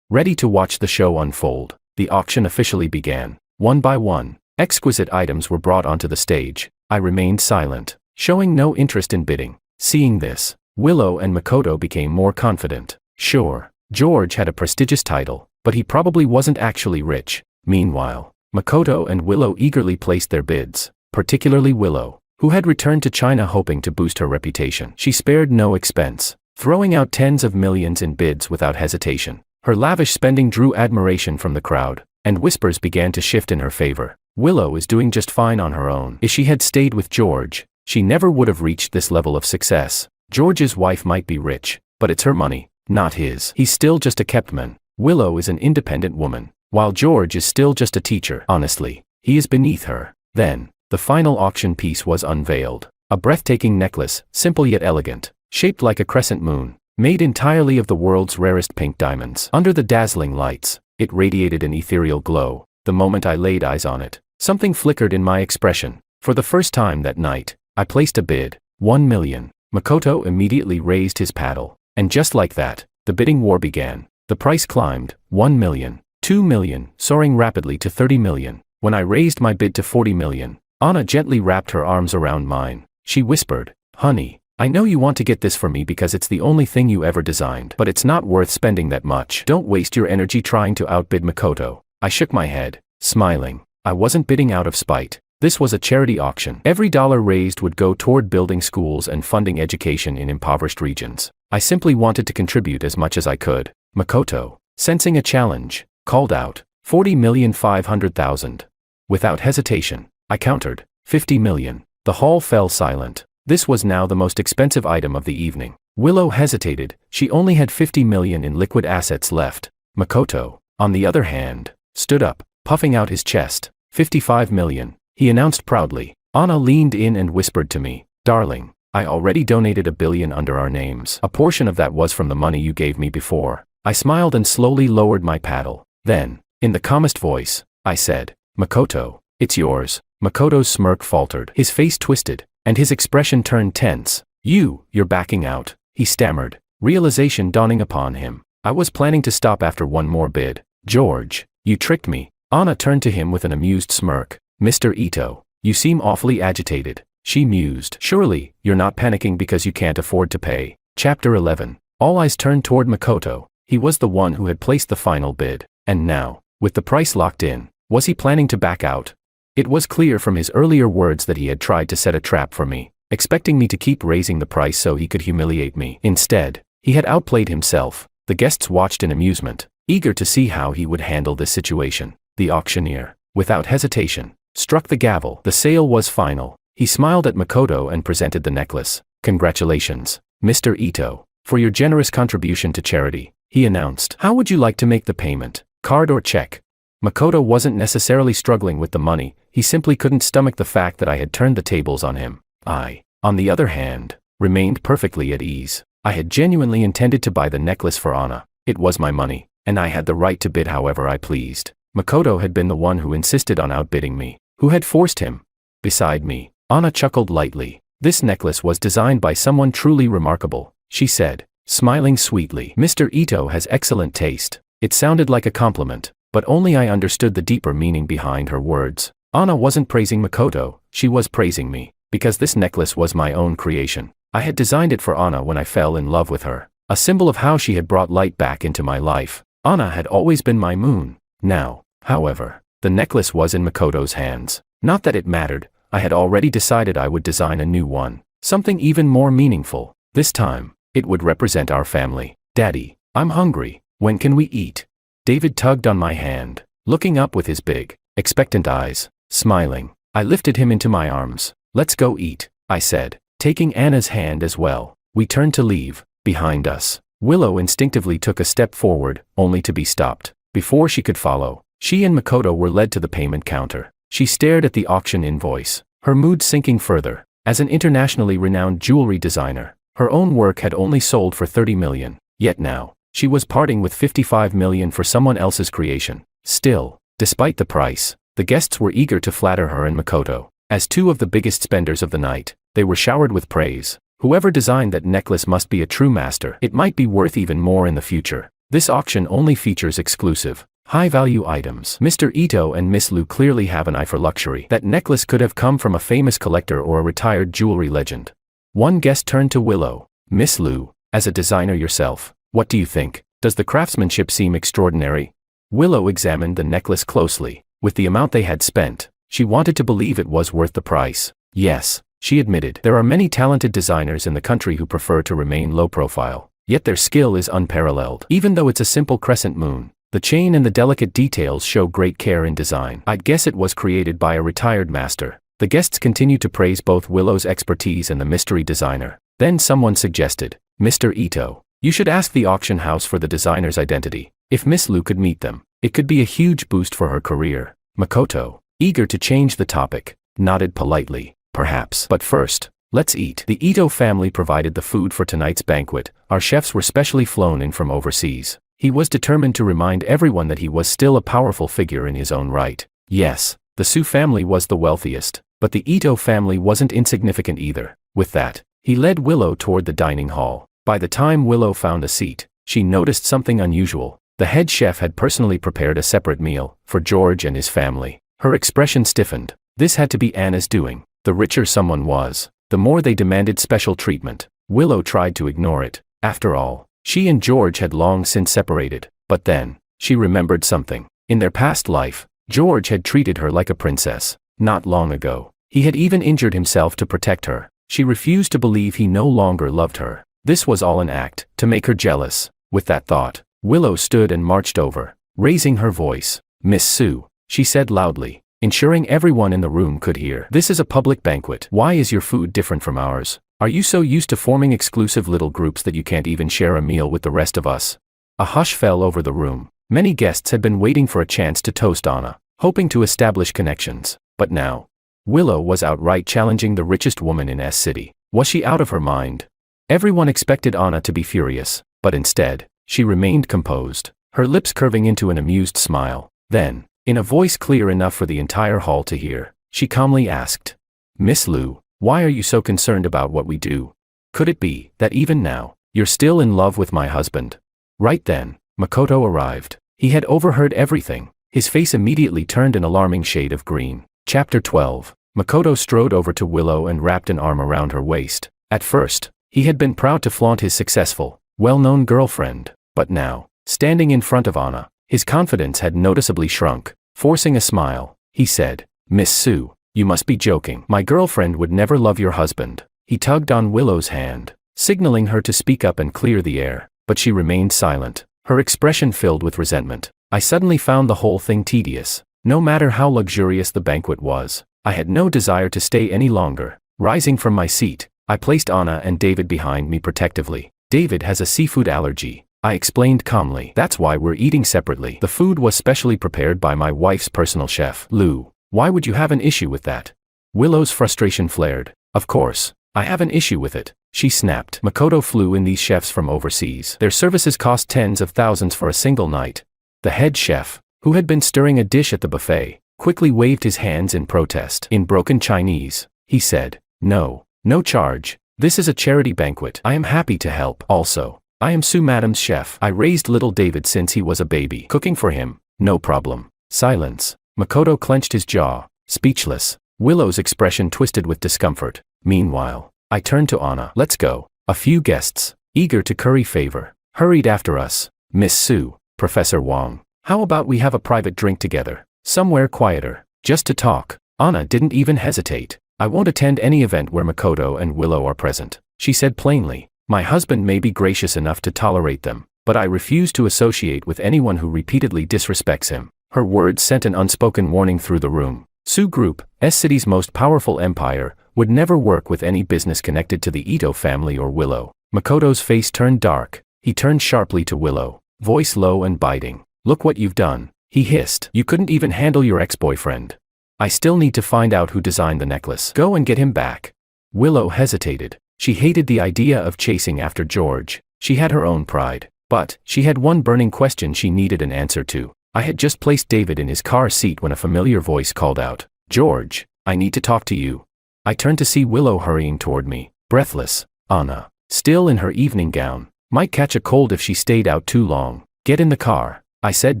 ready to watch the show unfold. The auction officially began. One by one, exquisite items were brought onto the stage. I remained silent, showing no interest in bidding. Seeing this, Willow and Makoto became more confident. Sure, George had a prestigious title, but he probably wasn't actually rich. Meanwhile, Makoto and Willow eagerly placed their bids, particularly Willow, who had returned to China hoping to boost her reputation. She spared no expense, throwing out tens of millions in bids without hesitation. Her lavish spending drew admiration from the crowd, and whispers began to shift in her favor. Willow is doing just fine on her own. If she had stayed with George, she never would have reached this level of success. George's wife might be rich, but it's her money, not his. He's still just a kept man. Willow is an independent woman, while George is still just a teacher. Honestly, he is beneath her. Then, the final auction piece was unveiled. A breathtaking necklace, simple yet elegant, shaped like a crescent moon, made entirely of the world's rarest pink diamonds. Under the dazzling lights, it radiated an ethereal glow. The moment I laid eyes on it, something flickered in my expression. For the first time that night, I placed a bid. 1 million. Makoto immediately raised his paddle, and just like that, the bidding war began. The price climbed. 1 million, 2 million, soaring rapidly to 30 million. When I raised my bid to 40 million, Anna gently wrapped her arms around mine. She whispered, "Honey, I know you want to get this for me because it's the only thing you ever designed, but it's not worth spending that much. Don't waste your energy trying to outbid Makoto." I shook my head, smiling. I wasn't bidding out of spite. This was a charity auction. Every dollar raised would go toward building schools and funding education in impoverished regions. I simply wanted to contribute as much as I could. Makoto, sensing a challenge, called out, 40,500,000. Without hesitation, I countered, 50 million. The hall fell silent. This was now the most expensive item of the evening. Willow hesitated. She only had 50 million in liquid assets left. Makoto, on the other hand, stood up, puffing out his chest. 55 million, he announced proudly. Anna leaned in and whispered to me, "Darling, I already donated 1 billion under our names. A portion of that was from the money you gave me before." I smiled and slowly lowered my paddle. Then, in the calmest voice, I said, "Makoto, it's yours." Makoto's smirk faltered. His face twisted, and his expression turned tense. You're backing out," he stammered, realization dawning upon him. I was planning to stop after one more bid. "George, you tricked me." Anna turned to him with an amused smirk. "Mr. Ito, you seem awfully agitated," she mused. "Surely, you're not panicking because you can't afford to pay." Chapter 11. All eyes turned toward Makoto. He was the one who had placed the final bid. And now, with the price locked in, was he planning to back out? It was clear from his earlier words that he had tried to set a trap for me, expecting me to keep raising the price so he could humiliate me. Instead, he had outplayed himself. The guests watched in amusement, eager to see how he would handle this situation. The auctioneer, without hesitation, struck the gavel. The sale was final. He smiled at Makoto and presented the necklace. "Congratulations, Mr. Ito, for your generous contribution to charity," he announced. "How would you like to make the payment, card or check?" Makoto wasn't necessarily struggling with the money, he simply couldn't stomach the fact that I had turned the tables on him. I, on the other hand, remained perfectly at ease. I had genuinely intended to buy the necklace for Anna. It was my money, and I had the right to bid however I pleased. Makoto had been the one who insisted on outbidding me. Who had forced him? Beside me, Anna chuckled lightly. "This necklace was designed by someone truly remarkable," she said, smiling sweetly. "Mr. Ito has excellent taste." It sounded like a compliment, but only I understood the deeper meaning behind her words. Anna wasn't praising Makoto, she was praising me, because this necklace was my own creation. I had designed it for Anna when I fell in love with her, a symbol of how she had brought light back into my life. Anna had always been my moon. Now, however, the necklace was in Makoto's hands. Not that it mattered, I had already decided I would design a new one, something even more meaningful. This time, it would represent our family. "Daddy, I'm hungry, when can we eat?" David tugged on my hand, looking up with his big, expectant eyes. Smiling, I lifted him into my arms. "Let's go eat," I said, taking Anna's hand as well. We turned to leave. Behind us, Willow instinctively took a step forward, only to be stopped. Before she could follow, she and Makoto were led to the payment counter. She stared at the auction invoice, her mood sinking further. As an internationally renowned jewelry designer, her own work had only sold for 30 million, yet now, she was parting with 55 million for someone else's creation. Still, despite the price, the guests were eager to flatter her and Makoto. As two of the biggest spenders of the night, they were showered with praise. "Whoever designed that necklace must be a true master. It might be worth even more in the future." This auction only features exclusive, high-value items. Mr. Ito and Miss Lu clearly have an eye for luxury. That necklace could have come from a famous collector or a retired jewelry legend. One guest turned to Willow. "Miss Lu, as a designer yourself, what do you think? Does the craftsmanship seem extraordinary?" Willow examined the necklace closely. With the amount they had spent, she wanted to believe it was worth the price. "Yes," she admitted. "There are many talented designers in the country who prefer to remain low profile, yet their skill is unparalleled. Even though it's a simple crescent moon, the chain and the delicate details show great care in design. I'd guess it was created by a retired master." The guests continued to praise both Willow's expertise and the mystery designer. Then someone suggested, "Mr. Ito, you should ask the auction house for the designer's identity. If Miss Lu could meet them, it could be a huge boost for her career." Makoto, eager to change the topic, nodded politely. "Perhaps. But first, let's eat." The Ito family provided the food for tonight's banquet. Our chefs were specially flown in from overseas. He was determined to remind everyone that he was still a powerful figure in his own right. Yes, the Su family was the wealthiest, but the Ito family wasn't insignificant either. With that, he led Willow toward the dining hall. By the time Willow found a seat, she noticed something unusual. The head chef had personally prepared a separate meal for George and his family. Her expression stiffened. This had to be Anna's doing. The richer someone was, the more they demanded special treatment. Willow tried to ignore it. After all, she and George had long since separated. But then, she remembered something. In their past life, George had treated her like a princess. Not long ago, he had even injured himself to protect her. She refused to believe he no longer loved her. This was all an act, to make her jealous. With that thought, Willow stood and marched over, raising her voice. "Miss Su," she said loudly, ensuring everyone in the room could hear. "This is a public banquet. Why is your food different from ours? Are you so used to forming exclusive little groups that you can't even share a meal with the rest of us?" A hush fell over the room. Many guests had been waiting for a chance to toast Anna, hoping to establish connections. But now, Willow was outright challenging the richest woman in S City. Was she out of her mind? Everyone expected Anna to be furious, but instead, she remained composed, her lips curving into an amused smile. Then, in a voice clear enough for the entire hall to hear, she calmly asked, "Miss Lu, why are you so concerned about what we do? Could it be that even now, you're still in love with my husband?" Right then, Makoto arrived. He had overheard everything. His face immediately turned an alarming shade of green. Chapter 12. Makoto strode over to Willow and wrapped an arm around her waist. At first, he had been proud to flaunt his successful, well-known girlfriend. But now, standing in front of Anna, his confidence had noticeably shrunk. Forcing a smile, he said, "Miss Su, you must be joking. My girlfriend would never love your husband." He tugged on Willow's hand, signaling her to speak up and clear the air, but she remained silent, her expression filled with resentment. I suddenly found the whole thing tedious. No matter how luxurious the banquet was, I had no desire to stay any longer. Rising from my seat, I placed Anna and David behind me protectively. David has a seafood allergy, I explained calmly. That's why we're eating separately. The food was specially prepared by my wife's personal chef. Lou, why would you have an issue with that? Willow's frustration flared. Of course, I have an issue with it, she snapped. Makoto flew in these chefs from overseas. Their services cost tens of thousands for a single night. The head chef, who had been stirring a dish at the buffet, quickly waved his hands in protest. In broken Chinese, he said, No charge. This is a charity banquet. I am happy to help. Also, I am Sue Madam's chef. I raised little David since he was a baby. Cooking for him, no problem. Silence. Makoto clenched his jaw, speechless. Willow's expression twisted with discomfort. Meanwhile, I turned to Anna. Let's go. A few guests, eager to curry favor, hurried after us. Miss Sue, Professor Wong, how about we have a private drink together? Somewhere quieter, just to talk. Anna didn't even hesitate. I won't attend any event where Makoto and Willow are present, she said plainly. My husband may be gracious enough to tolerate them, but I refuse to associate with anyone who repeatedly disrespects him. Her words sent an unspoken warning through the room. Sue Group, S-City's most powerful empire, would never work with any business connected to the Ito family or Willow. Makoto's face turned dark. He turned sharply to Willow, voice low and biting. Look what you've done, he hissed. You couldn't even handle your ex-boyfriend. I still need to find out who designed the necklace. Go and get him back. Willow hesitated. She hated the idea of chasing after George. She had her own pride. But she had one burning question she needed an answer to. I had just placed David in his car seat when a familiar voice called out, George, I need to talk to you. I turned to see Willow hurrying toward me, breathless. Anna, still in her evening gown, might catch a cold if she stayed out too long. Get in the car, I said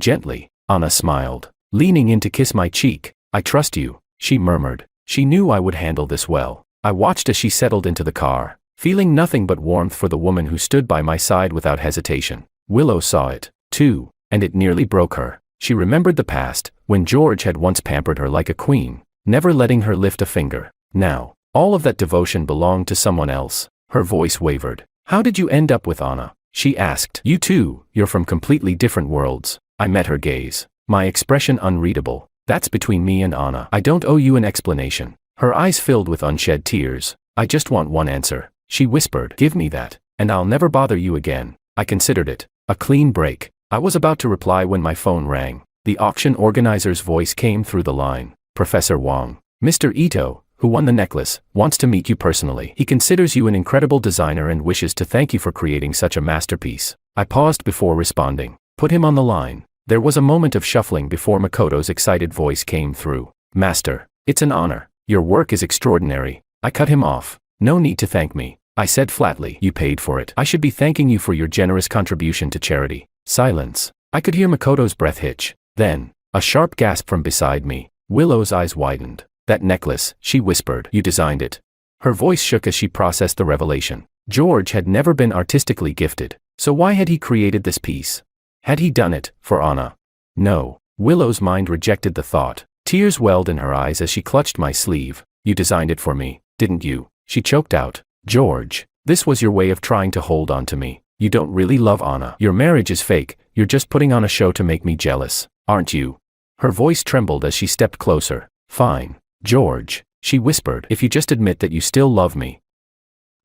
gently. Anna smiled, leaning in to kiss my cheek. I trust you, she murmured. She knew I would handle this well. I watched as she settled into the car, feeling nothing but warmth for the woman who stood by my side without hesitation. Willow saw it, too, and it nearly broke her. She remembered the past, when George had once pampered her like a queen, never letting her lift a finger. Now, all of that devotion belonged to someone else. Her voice wavered. How did you end up with Anna? She asked. You too, you're from completely different worlds. I met her gaze, my expression unreadable. That's between me and Anna. I don't owe you an explanation. Her eyes filled with unshed tears. I just want one answer, she whispered. Give me that, and I'll never bother you again. I considered it a clean break. I was about to reply when my phone rang. The auction organizer's voice came through the line. Professor Wong, Mr. Ito, who won the necklace, wants to meet you personally. He considers you an incredible designer and wishes to thank you for creating such a masterpiece. I paused before responding. Put him on the line. There was a moment of shuffling before Makoto's excited voice came through. Master, it's an honor. Your work is extraordinary. I cut him off. No need to thank me, I said flatly. You paid for it. I should be thanking you for your generous contribution to charity. Silence. I could hear Makoto's breath hitch. Then, a sharp gasp from beside me. Willow's eyes widened. That necklace, she whispered. You designed it. Her voice shook as she processed the revelation. George had never been artistically gifted, so why had he created this piece? Had he done it for Anna? No. Willow's mind rejected the thought. Tears welled in her eyes as she clutched my sleeve. You designed it for me, didn't you? She choked out. George, this was your way of trying to hold on to me. You don't really love Anna. Your marriage is fake. You're just putting on a show to make me jealous, aren't you? Her voice trembled as she stepped closer. Fine, George, she whispered. If you just admit that you still love me,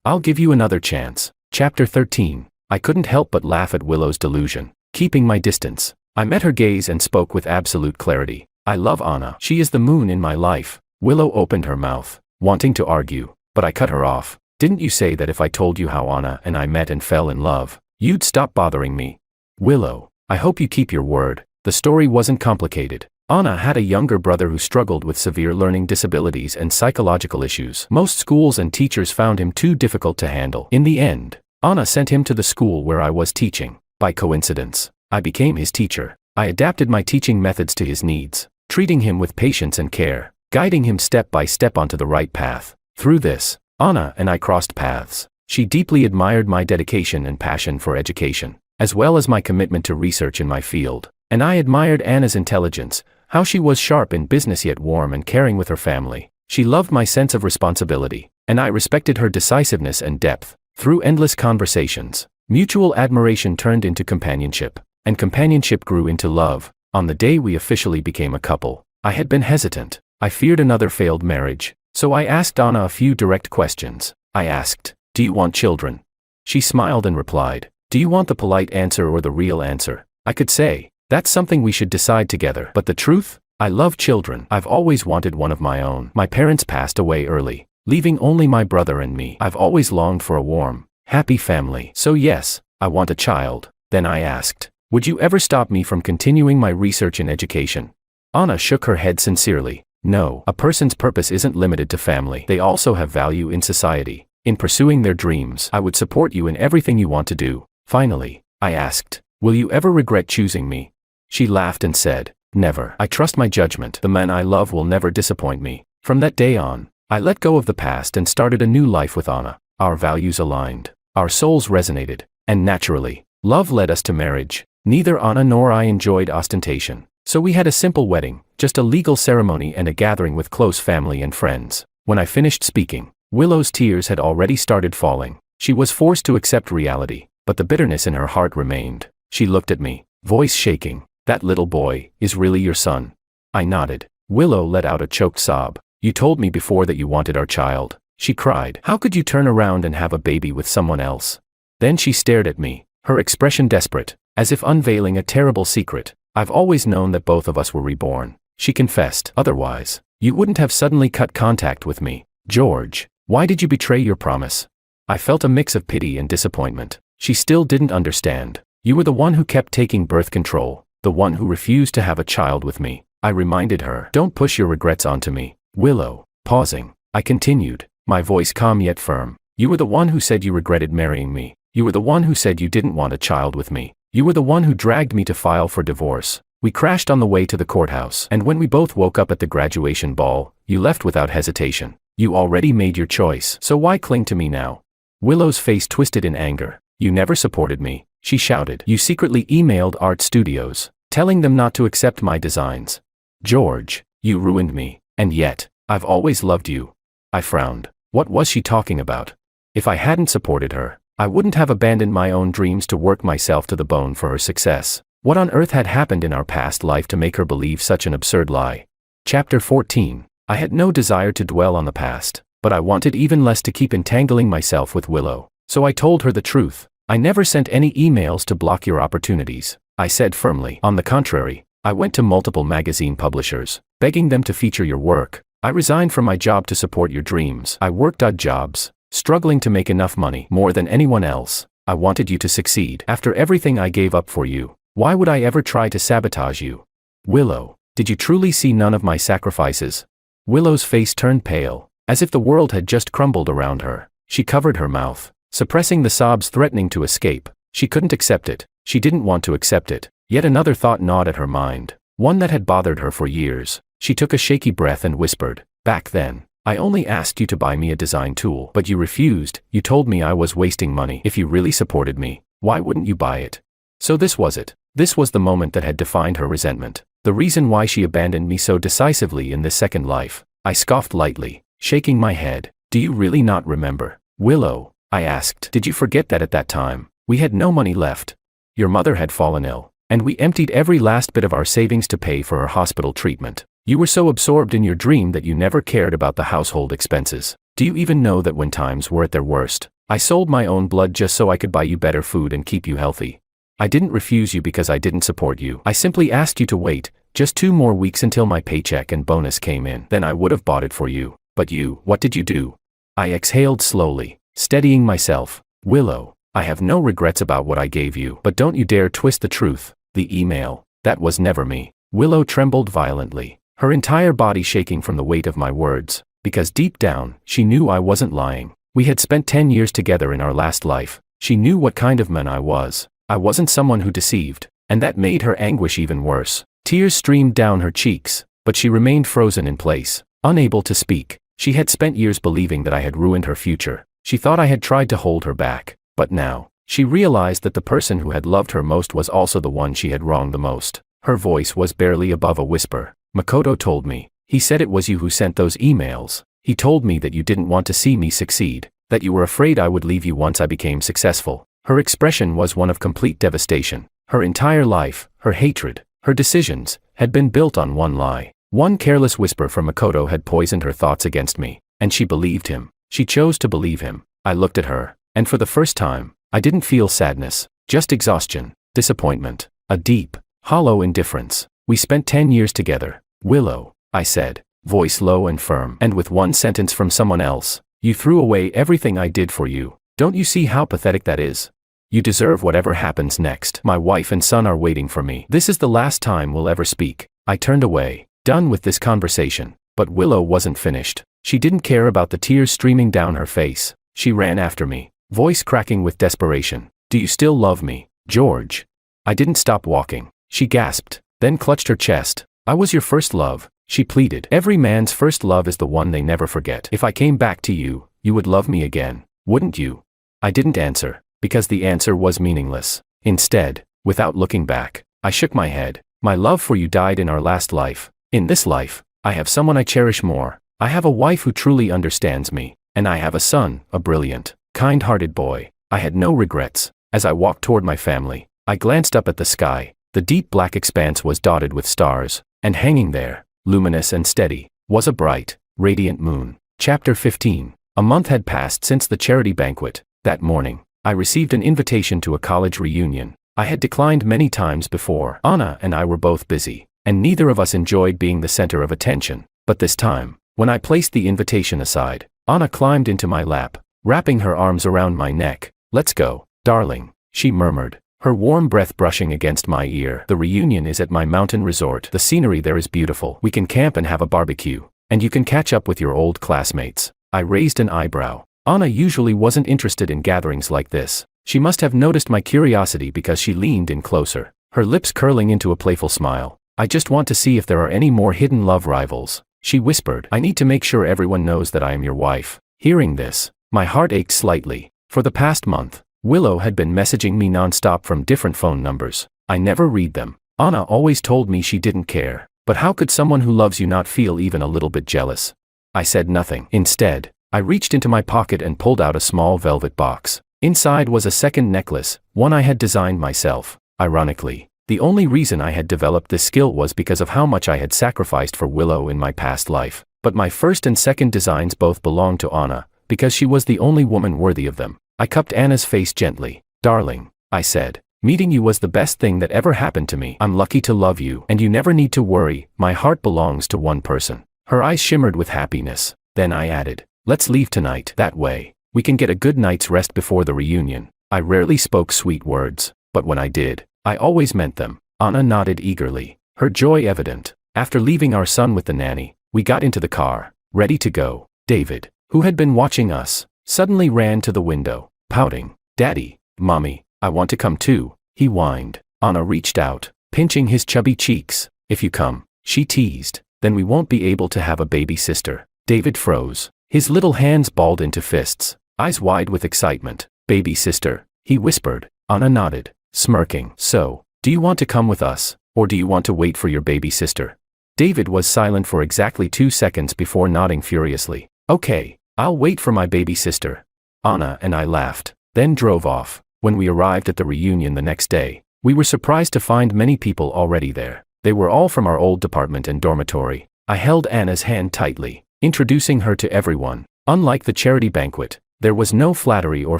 I'll give you another chance. Chapter 13. I couldn't help but laugh at Willow's delusion. Keeping my distance, I met her gaze and spoke with absolute clarity. I love Anna. She is the moon in my life. Willow opened her mouth, wanting to argue, but I cut her off. Didn't you say that if I told you how Anna and I met and fell in love, you'd stop bothering me? Willow, I hope you keep your word. The story wasn't complicated. Anna had a younger brother who struggled with severe learning disabilities and psychological issues. Most schools and teachers found him too difficult to handle. In the end, Anna sent him to the school where I was teaching. By coincidence, I became his teacher. I adapted my teaching methods to his needs, treating him with patience and care, guiding him step by step onto the right path. Through this, Anna and I crossed paths. She deeply admired my dedication and passion for education, as well as my commitment to research in my field. And I admired Anna's intelligence, how she was sharp in business yet warm and caring with her family. She loved my sense of responsibility, and I respected her decisiveness and depth. Through endless conversations, mutual admiration turned into companionship, and companionship grew into love. On the day we officially became a couple, I had been hesitant. I feared another failed marriage, so I asked Anna a few direct questions. I asked, "Do you want children?" She smiled and replied, "Do you want the polite answer or the real answer?" I could say, "That's something we should decide together." But the truth? I love children. I've always wanted one of my own. My parents passed away early, leaving only my brother and me. I've always longed for a warm, happy family. So yes, I want a child. Then I asked, "Would you ever stop me from continuing my research and education?" Anna shook her head sincerely. "No, a person's purpose isn't limited to family. They also have value in society. In pursuing their dreams, I would support you in everything you want to do." Finally, I asked, "Will you ever regret choosing me?" She laughed and said, "Never. I trust my judgment. The man I love will never disappoint me." From that day on, I let go of the past and started a new life with Anna. Our values aligned. Our souls resonated. And naturally, love led us to marriage. Neither Anna nor I enjoyed ostentation. So we had a simple wedding, just a legal ceremony and a gathering with close family and friends. When I finished speaking, Willow's tears had already started falling. She was forced to accept reality, but the bitterness in her heart remained. She looked at me, voice shaking. "That little boy is really your son?" I nodded. Willow let out a choked sob. "You told me before that you wanted our child," she cried. "How could you turn around and have a baby with someone else?" Then she stared at me, her expression desperate, as if unveiling a terrible secret. "I've always known that both of us were reborn," she confessed. "Otherwise, you wouldn't have suddenly cut contact with me. George, why did you betray your promise?" I felt a mix of pity and disappointment. She still didn't understand. "You were the one who kept taking birth control, the one who refused to have a child with me," I reminded her. "Don't push your regrets onto me, Willow." Pausing, I continued, my voice calm yet firm. "You were the one who said you regretted marrying me. You were the one who said you didn't want a child with me. You were the one who dragged me to file for divorce. We crashed on the way to the courthouse, and when we both woke up at the graduation ball, you left without hesitation. You already made your choice, so why cling to me now?" Willow's face twisted in anger. "You never supported me," she shouted. "You secretly emailed art studios, telling them not to accept my designs. George, you ruined me, and yet, I've always loved you." I frowned. What was she talking about? If I hadn't supported her, I wouldn't have abandoned my own dreams to work myself to the bone for her success. What on earth had happened in our past life to make her believe such an absurd lie? Chapter 14. I had no desire to dwell on the past, but I wanted even less to keep entangling myself with Willow. So I told her the truth. "I never sent any emails to block your opportunities," I said firmly. "On the contrary, I went to multiple magazine publishers, begging them to feature your work. I resigned from my job to support your dreams. I worked odd jobs, struggling to make enough money, more than anyone else. I wanted you to succeed. After everything I gave up for you, why would I ever try to sabotage you? Willow, did you truly see none of my sacrifices?" Willow's face turned pale, as if the world had just crumbled around her. She covered her mouth, suppressing the sobs threatening to escape. She couldn't accept it. She didn't want to accept it. Yet another thought gnawed at her mind, one that had bothered her for years. She took a shaky breath and whispered, "Back then, I only asked you to buy me a design tool, but you refused. You told me I was wasting money. If you really supported me, why wouldn't you buy it?" So this was it. This was the moment that had defined her resentment. The reason why she abandoned me so decisively in this second life. I scoffed lightly, shaking my head. "Do you really not remember, Willow?" I asked. "Did you forget that at that time, we had no money left? Your mother had fallen ill, and we emptied every last bit of our savings to pay for her hospital treatment. You were so absorbed in your dream that you never cared about the household expenses. Do you even know that when times were at their worst, I sold my own blood just so I could buy you better food and keep you healthy? I didn't refuse you because I didn't support you. I simply asked you to wait, just 2 more weeks until my paycheck and bonus came in. Then I would have bought it for you. But you, what did you do?" I exhaled slowly, steadying myself. "Willow, I have no regrets about what I gave you. But don't you dare twist the truth. The email, that was never me." Willow trembled violently, her entire body shaking from the weight of my words, because deep down, she knew I wasn't lying. We had spent 10 years together in our last life. She knew what kind of man I was. I wasn't someone who deceived, and that made her anguish even worse. Tears streamed down her cheeks, but she remained frozen in place, unable to speak. She had spent years believing that I had ruined her future. She thought I had tried to hold her back, but now, she realized that the person who had loved her most was also the one she had wronged the most. Her voice was barely above a whisper. "Makoto told me. He said it was you who sent those emails. He told me that you didn't want to see me succeed, that you were afraid I would leave you once I became successful." Her expression was one of complete devastation. Her entire life, her hatred, her decisions, had been built on one lie. One careless whisper from Makoto had poisoned her thoughts against me, and she believed him. She chose to believe him. I looked at her, and for the first time, I didn't feel sadness, just exhaustion, disappointment, a deep, hollow indifference. We spent 10 years together. Willow, I said, voice low and firm, and with one sentence from someone else. You threw away everything I did for you. Don't you see how pathetic that is? You deserve whatever happens next. My wife and son are waiting for me. This is the last time we'll ever speak. I turned away, done with this conversation. But Willow wasn't finished. She didn't care about the tears streaming down her face. She ran after me, voice cracking with desperation. Do you still love me, George? I didn't stop walking. She gasped, then clutched her chest. I was your first love, she pleaded. Every man's first love is the one they never forget. If I came back to you, you would love me again, wouldn't you? I didn't answer, because the answer was meaningless. Instead, without looking back, I shook my head. My love for you died in our last life. In this life, I have someone I cherish more. I have a wife who truly understands me, and I have a son, a brilliant, kind-hearted boy. I had no regrets. As I walked toward my family, I glanced up at the sky. The deep black expanse was dotted with stars, and hanging there, luminous and steady, was a bright, radiant moon. Chapter 15. A month had passed since the charity banquet. That morning, I received an invitation to a college reunion. I had declined many times before. Anna and I were both busy, and neither of us enjoyed being the center of attention. But this time, when I placed the invitation aside, Anna climbed into my lap, wrapping her arms around my neck. Let's go, darling, she murmured, her warm breath brushing against my ear. The reunion is at my mountain resort. The scenery there is beautiful. We can camp and have a barbecue, and you can catch up with your old classmates. I raised an eyebrow. Anna usually wasn't interested in gatherings like this. She must have noticed my curiosity because she leaned in closer, her lips curling into a playful smile. I just want to see if there are any more hidden love rivals, she whispered. I need to make sure everyone knows that I am your wife. Hearing this, my heart ached slightly. For the past month, Willow had been messaging me nonstop from different phone numbers. I never read them. Anna always told me she didn't care. But how could someone who loves you not feel even a little bit jealous? I said nothing. Instead, I reached into my pocket and pulled out a small velvet box. Inside was a second necklace, one I had designed myself. Ironically, the only reason I had developed this skill was because of how much I had sacrificed for Willow in my past life. But my first and second designs both belonged to Anna, because she was the only woman worthy of them. I cupped Anna's face gently. Darling, I said, meeting you was the best thing that ever happened to me. I'm lucky to love you, and you never need to worry, my heart belongs to one person. Her eyes shimmered with happiness. Then I added, let's leave tonight. That way, we can get a good night's rest before the reunion. I rarely spoke sweet words, but when I did, I always meant them. Anna nodded eagerly, her joy evident. After leaving our son with the nanny, we got into the car, ready to go. David, who had been watching us, suddenly ran to the window, pouting. Daddy, Mommy, I want to come too, he whined. Anna reached out, pinching his chubby cheeks. If you come, she teased, then we won't be able to have a baby sister. David froze, his little hands balled into fists, eyes wide with excitement. Baby sister, he whispered. Anna nodded, smirking. So, do you want to come with us, or do you want to wait for your baby sister? David was silent for exactly 2 seconds before nodding furiously. Okay, I'll wait for my baby sister. Anna and I laughed, then drove off. When we arrived at the reunion the next day, we were surprised to find many people already there. They were all from our old department and dormitory. I held Anna's hand tightly, introducing her to everyone. Unlike the charity banquet, there was no flattery or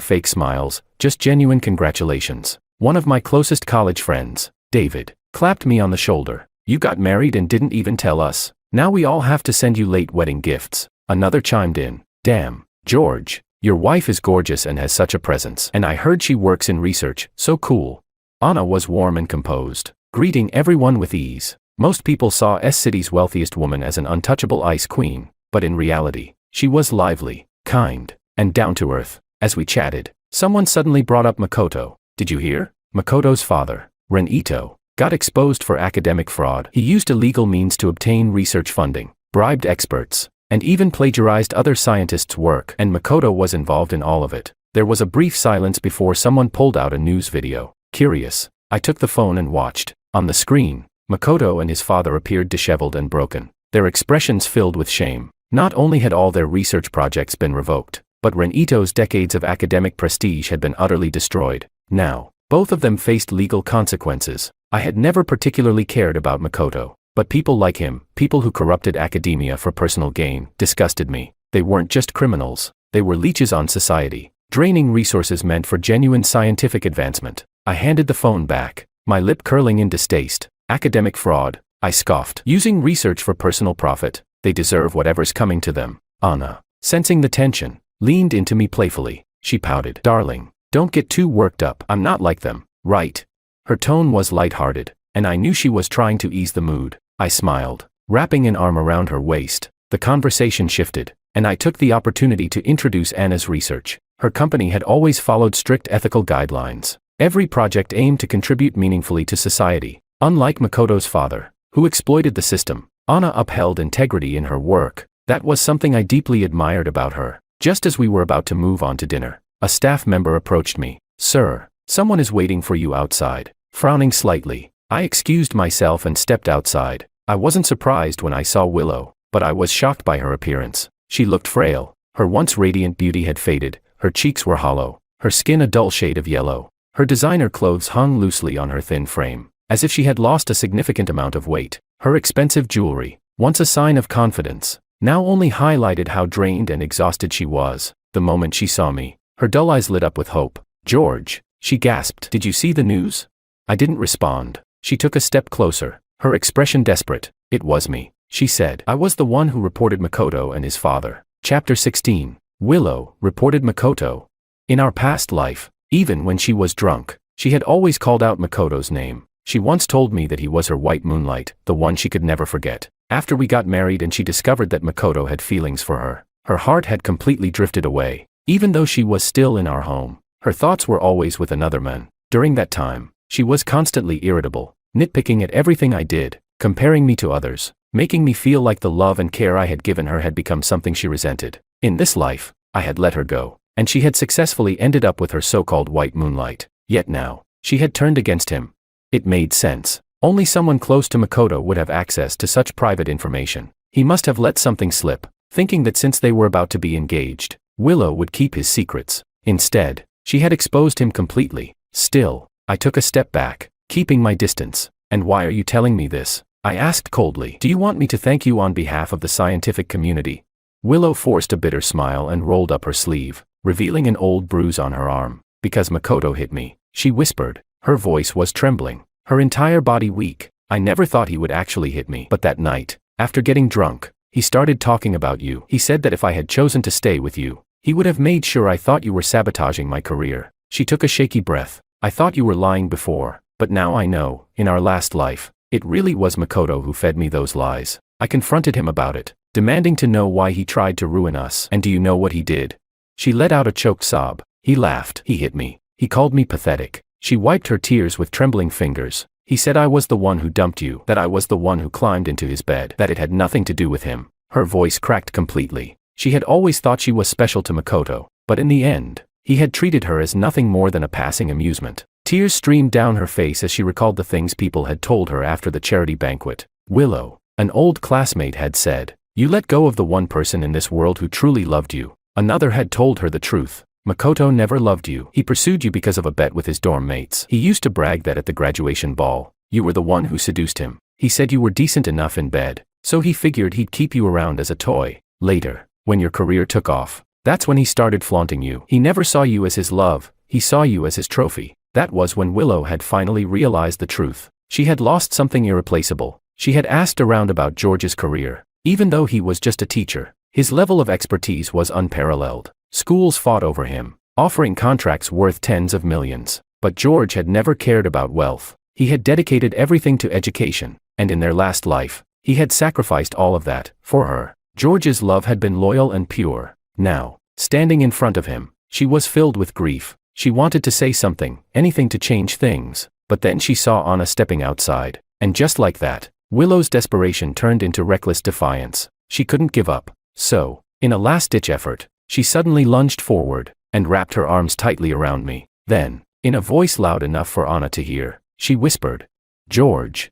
fake smiles, just genuine congratulations. One of my closest college friends, David, clapped me on the shoulder. You got married and didn't even tell us. Now we all have to send you late wedding gifts. Another chimed in. Damn, George, your wife is gorgeous and has such a presence. And I heard she works in research, so cool. Anna was warm and composed, greeting everyone with ease. Most people saw S-City's wealthiest woman as an untouchable ice queen, but in reality, she was lively, kind, and down-to-earth. As we chatted, someone suddenly brought up Makoto. Did you hear? Makoto's father, Ren Ito, got exposed for academic fraud. He used illegal means to obtain research funding, bribed experts, and even plagiarized other scientists' work, and Makoto was involved in all of it. There was a brief silence before someone pulled out a news video. Curious, I took the phone and watched. On the screen, Makoto and his father appeared disheveled and broken, their expressions filled with shame. Not only had all their research projects been revoked, but Ren Ito's decades of academic prestige had been utterly destroyed. Now, both of them faced legal consequences. I had never particularly cared about Makoto. But people like him, people who corrupted academia for personal gain, disgusted me. They weren't just criminals, they were leeches on society, draining resources meant for genuine scientific advancement. I handed the phone back, my lip curling in distaste. Academic fraud, I scoffed. Using research for personal profit, they deserve whatever's coming to them. Anna, sensing the tension, leaned into me playfully. She pouted. Darling, don't get too worked up. I'm not like them, right? Her tone was lighthearted, and I knew she was trying to ease the mood. I smiled, wrapping an arm around her waist. The conversation shifted, and I took the opportunity to introduce Anna's research. Her company had always followed strict ethical guidelines. Every project aimed to contribute meaningfully to society. Unlike Makoto's father, who exploited the system, Anna upheld integrity in her work. That was something I deeply admired about her. Just as we were about to move on to dinner, a staff member approached me. Sir, someone is waiting for you outside. Frowning slightly, I excused myself and stepped outside. I wasn't surprised when I saw Willow, but I was shocked by her appearance. She looked frail. Her once radiant beauty had faded. Her cheeks were hollow, her skin a dull shade of yellow. Her designer clothes hung loosely on her thin frame, as if she had lost a significant amount of weight. Her expensive jewelry, once a sign of confidence, now only highlighted how drained and exhausted she was. The moment she saw me, her dull eyes lit up with hope. George, she gasped. Did you see the news? I didn't respond. She took a step closer, her expression desperate. It was me, she said. I was the one who reported Makoto and his father. Chapter 16. Willow reported Makoto. In our past life, even when she was drunk, she had always called out Makoto's name. She once told me that he was her white moonlight, the one she could never forget. After we got married and she discovered that Makoto had feelings for her, her heart had completely drifted away. Even though she was still in our home, her thoughts were always with another man. During that time, she was constantly irritable, nitpicking at everything I did, comparing me to others, making me feel like the love and care I had given her had become something she resented. In this life, I had let her go, and she had successfully ended up with her so-called white moonlight. Yet now, she had turned against him. It made sense. Only someone close to Makoto would have access to such private information. He must have let something slip, thinking that since they were about to be engaged, Willow would keep his secrets. Instead, she had exposed him completely. Still, I took a step back, keeping my distance. And why are you telling me this? I asked coldly. Do you want me to thank you on behalf of the scientific community? Willow forced a bitter smile and rolled up her sleeve, revealing an old bruise on her arm. Because Makoto hit me, she whispered. Her voice was trembling, her entire body weak. I never thought he would actually hit me. But that night, after getting drunk, he started talking about you. He said that if I had chosen to stay with you, he would have made sure I thought you were sabotaging my career. She took a shaky breath. I thought you were lying before, but now I know, in our last life, it really was Makoto who fed me those lies. I confronted him about it, demanding to know why he tried to ruin us. And do you know what he did? She let out a choked sob. He laughed. He hit me. He called me pathetic. She wiped her tears with trembling fingers. He said I was the one who dumped you, that I was the one who climbed into his bed, that it had nothing to do with him. Her voice cracked completely. She had always thought she was special to Makoto, but in the end, he had treated her as nothing more than a passing amusement. Tears streamed down her face as she recalled the things people had told her after the charity banquet. Willow, an old classmate, had said, "You let go of the one person in this world who truly loved you." Another had told her the truth. Makoto never loved you. He pursued you because of a bet with his dorm mates. He used to brag that at the graduation ball, you were the one who seduced him. He said you were decent enough in bed, so he figured he'd keep you around as a toy. Later, when your career took off, that's when he started flaunting you. He never saw you as his love, he saw you as his trophy. That was when Willow had finally realized the truth. She had lost something irreplaceable. She had asked around about George's career. Even though he was just a teacher, his level of expertise was unparalleled. Schools fought over him, offering contracts worth tens of millions. But George had never cared about wealth. He had dedicated everything to education, and in their last life, he had sacrificed all of that for her. George's love had been loyal and pure. Now, standing in front of him, she was filled with grief. She wanted to say something, anything to change things, but then she saw Anna stepping outside, and just like that, Willow's desperation turned into reckless defiance. She couldn't give up. So, in a last-ditch effort, she suddenly lunged forward, and wrapped her arms tightly around me. Then, in a voice loud enough for Anna to hear, she whispered, "George,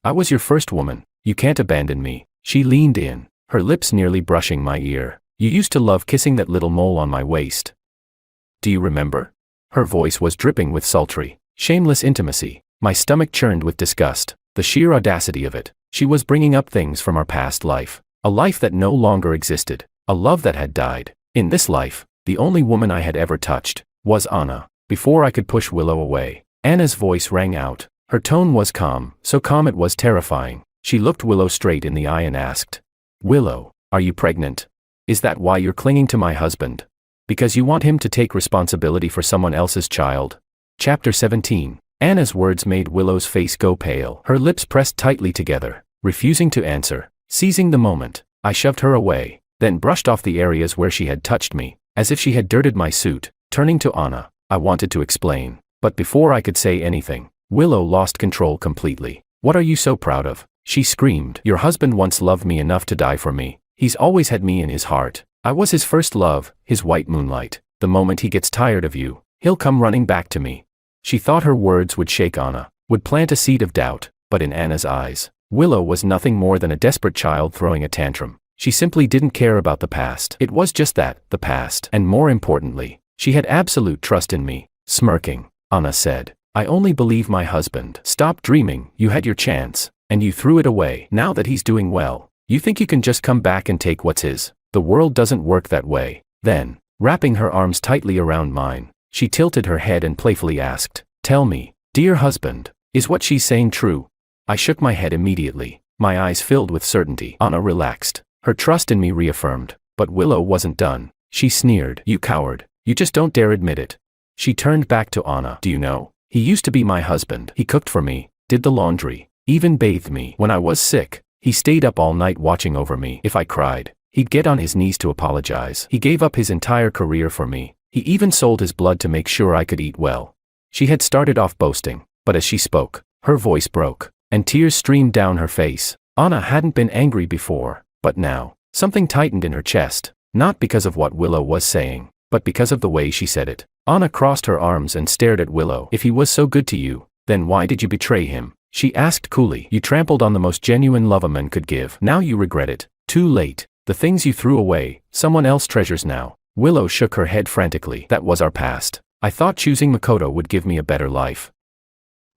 I was your first woman. You can't abandon me." She leaned in, her lips nearly brushing my ear. "You used to love kissing that little mole on my waist. Do you remember?" Her voice was dripping with sultry, shameless intimacy. My stomach churned with disgust. The sheer audacity of it. She was bringing up things from our past life. A life that no longer existed. A love that had died. In this life, the only woman I had ever touched was Anna. Before I could push Willow away, Anna's voice rang out. Her tone was calm, so calm it was terrifying. She looked Willow straight in the eye and asked, "Willow, are you pregnant? Is that why you're clinging to my husband? Because you want him to take responsibility for someone else's child?" Chapter 17. Anna's words made Willow's face go pale. Her lips pressed tightly together, refusing to answer. Seizing the moment, I shoved her away, then brushed off the areas where she had touched me, as if she had dirted my suit. Turning to Anna, I wanted to explain, but before I could say anything, Willow lost control completely. "What are you so proud of?" she screamed. "Your husband once loved me enough to die for me. He's always had me in his heart. I was his first love, his white moonlight. The moment he gets tired of you, he'll come running back to me." She thought her words would shake Anna, would plant a seed of doubt, but in Anna's eyes, Willow was nothing more than a desperate child throwing a tantrum. She simply didn't care about the past. It was just that, the past. And more importantly, she had absolute trust in me. Smirking, Anna said, "I only believe my husband." "Stop dreaming, you had your chance, and you threw it away. Now that he's doing well, you think you can just come back and take what's his? The world doesn't work that way." Then, wrapping her arms tightly around mine, she tilted her head and playfully asked, "Tell me, dear husband, is what she's saying true?" I shook my head immediately, my eyes filled with certainty. Anna relaxed, her trust in me reaffirmed, but Willow wasn't done. She sneered, "You coward, you just don't dare admit it." She turned back to Anna. "Do you know, he used to be my husband. He cooked for me, did the laundry, even bathed me when I was sick. He stayed up all night watching over me. If I cried, he'd get on his knees to apologize. He gave up his entire career for me. He even sold his blood to make sure I could eat well." She had started off boasting, but as she spoke, her voice broke, and tears streamed down her face. Anna hadn't been angry before, but now, something tightened in her chest, not because of what Willow was saying, but because of the way she said it. Anna crossed her arms and stared at Willow. "If he was so good to you, then why did you betray him?" she asked coolly. "You trampled on the most genuine love a man could give. Now you regret it. Too late. The things you threw away, someone else treasures now." Willow shook her head frantically. "That was our past. I thought choosing Makoto would give me a better life.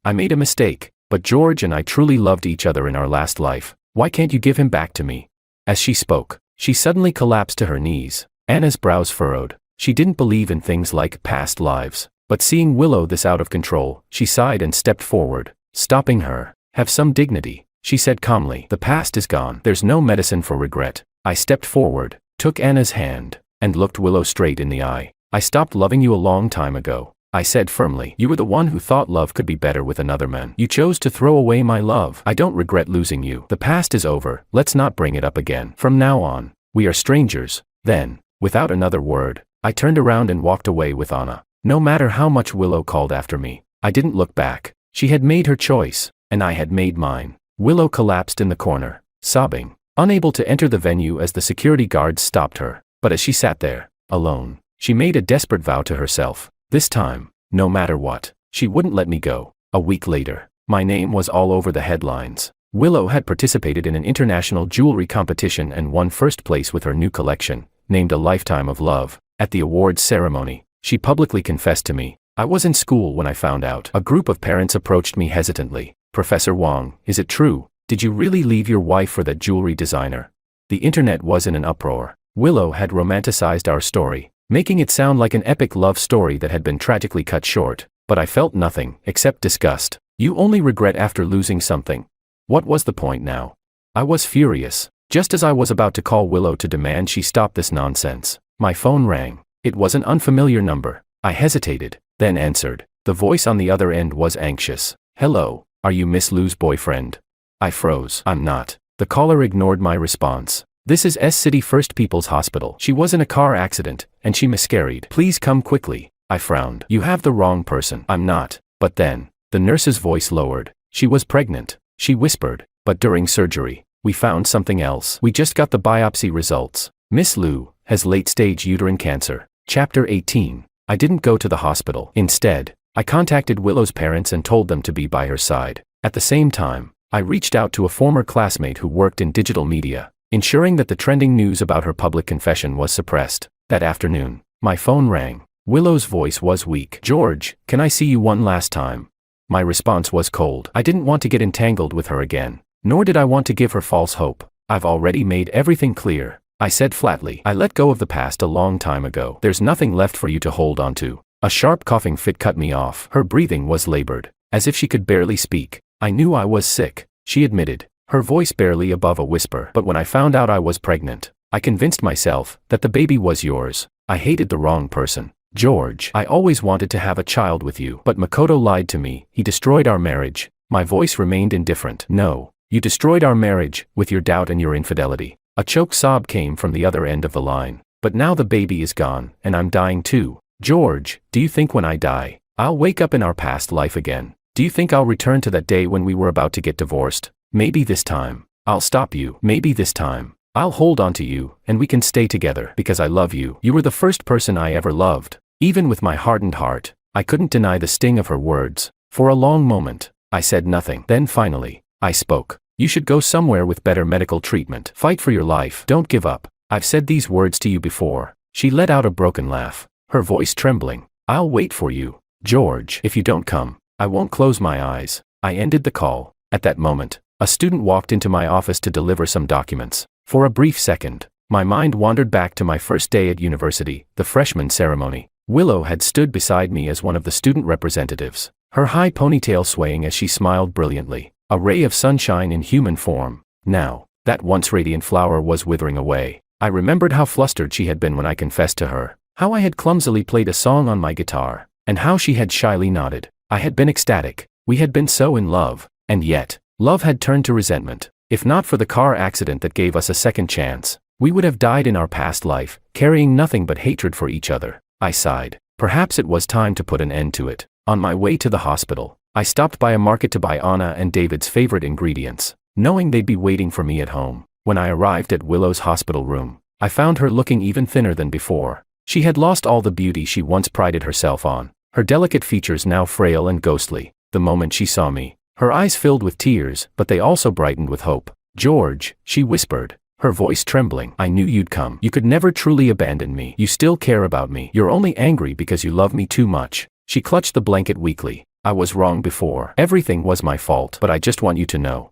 I made a mistake, but George and I truly loved each other in our last life. Why can't you give him back to me?" As she spoke, she suddenly collapsed to her knees. Anna's brows furrowed. She didn't believe in things like past lives, but seeing Willow this out of control, she sighed and stepped forward, stopping her. "Have some dignity," she said calmly. "The past is gone. There's no medicine for regret." I stepped forward, took Anna's hand, and looked Willow straight in the eye. "I stopped loving you a long time ago," I said firmly. "You were the one who thought love could be better with another man. You chose to throw away my love. I don't regret losing you. The past is over. Let's not bring it up again. From now on, we are strangers." Then, without another word, I turned around and walked away with Anna. No matter how much Willow called after me, I didn't look back. She had made her choice, and I had made mine. Willow collapsed in the corner, sobbing, unable to enter the venue as the security guards stopped her. But as she sat there, alone, she made a desperate vow to herself. This time, no matter what, she wouldn't let me go. A week later, my name was all over the headlines. Willow had participated in an international jewelry competition and won first place with her new collection, named A Lifetime of Love. At the awards ceremony, she publicly confessed to me. I was in school when I found out. A group of parents approached me hesitantly. "Professor Wang, is it true? Did you really leave your wife for that jewelry designer?" The internet was in an uproar. Willow had romanticized our story, making it sound like an epic love story that had been tragically cut short, but I felt nothing except disgust. You only regret after losing something. What was the point now? I was furious. Just as I was about to call Willow to demand she stop this nonsense, my phone rang. It was an unfamiliar number. I hesitated, then answered. The voice on the other end was anxious. "Hello, are you Miss Lou's boyfriend?" I froze. "I'm not." The caller ignored my response. "This is S-City First People's Hospital. She was in a car accident, and she miscarried. Please come quickly." I frowned. "You have the wrong person." "I'm not." But then, the nurse's voice lowered. "She was pregnant," she whispered, "but during surgery, we found something else. We just got the biopsy results. Miss Lou has late-stage uterine cancer." Chapter 18. I didn't go to the hospital. Instead, I contacted Willow's parents and told them to be by her side. At the same time, I reached out to a former classmate who worked in digital media, ensuring that the trending news about her public confession was suppressed. That afternoon, my phone rang. Willow's voice was weak. "George, can I see you one last time?" My response was cold. I didn't want to get entangled with her again. Nor did I want to give her false hope. I've already made everything clear, I said flatly. I let go of the past a long time ago. There's nothing left for you to hold on to. A sharp coughing fit cut me off. Her breathing was labored, as if she could barely speak. I knew I was sick, she admitted, her voice barely above a whisper. But when I found out I was pregnant, I convinced myself that the baby was yours. I hated the wrong person. George, I always wanted to have a child with you. But Makoto lied to me. He destroyed our marriage. My voice remained indifferent. No, you destroyed our marriage, with your doubt and your infidelity. A choked sob came from the other end of the line. But now the baby is gone, and I'm dying too. George, do you think when I die, I'll wake up in our past life again? Do you think I'll return to that day when we were about to get divorced? Maybe this time, I'll stop you. Maybe this time, I'll hold on to you, and we can stay together because I love you. You were the first person I ever loved. Even with my hardened heart, I couldn't deny the sting of her words. For a long moment, I said nothing. Then finally, I spoke. You should go somewhere with better medical treatment. Fight for your life. Don't give up. I've said these words to you before. She let out a broken laugh, her voice trembling. I'll wait for you, George. If you don't come, I won't close my eyes. I ended the call. At that moment, a student walked into my office to deliver some documents. For a brief second, my mind wandered back to my first day at university, the freshman ceremony. Willow had stood beside me as one of the student representatives, her high ponytail swaying as she smiled brilliantly, a ray of sunshine in human form. Now, that once radiant flower was withering away. I remembered how flustered she had been when I confessed to her, how I had clumsily played a song on my guitar, and how she had shyly nodded. I had been ecstatic. We had been so in love, and yet, love had turned to resentment. If not for the car accident that gave us a second chance, we would have died in our past life, carrying nothing but hatred for each other. I sighed. Perhaps it was time to put an end to it. On my way to the hospital, I stopped by a market to buy Anna and David's favorite ingredients, knowing they'd be waiting for me at home. When I arrived at Willow's hospital room, I found her looking even thinner than before. She had lost all the beauty she once prided herself on, her delicate features now frail and ghostly. The moment she saw me, her eyes filled with tears, but they also brightened with hope. George, she whispered, her voice trembling. I knew you'd come. You could never truly abandon me. You still care about me. You're only angry because you love me too much. She clutched the blanket weakly. I was wrong before. Everything was my fault. But I just want you to know,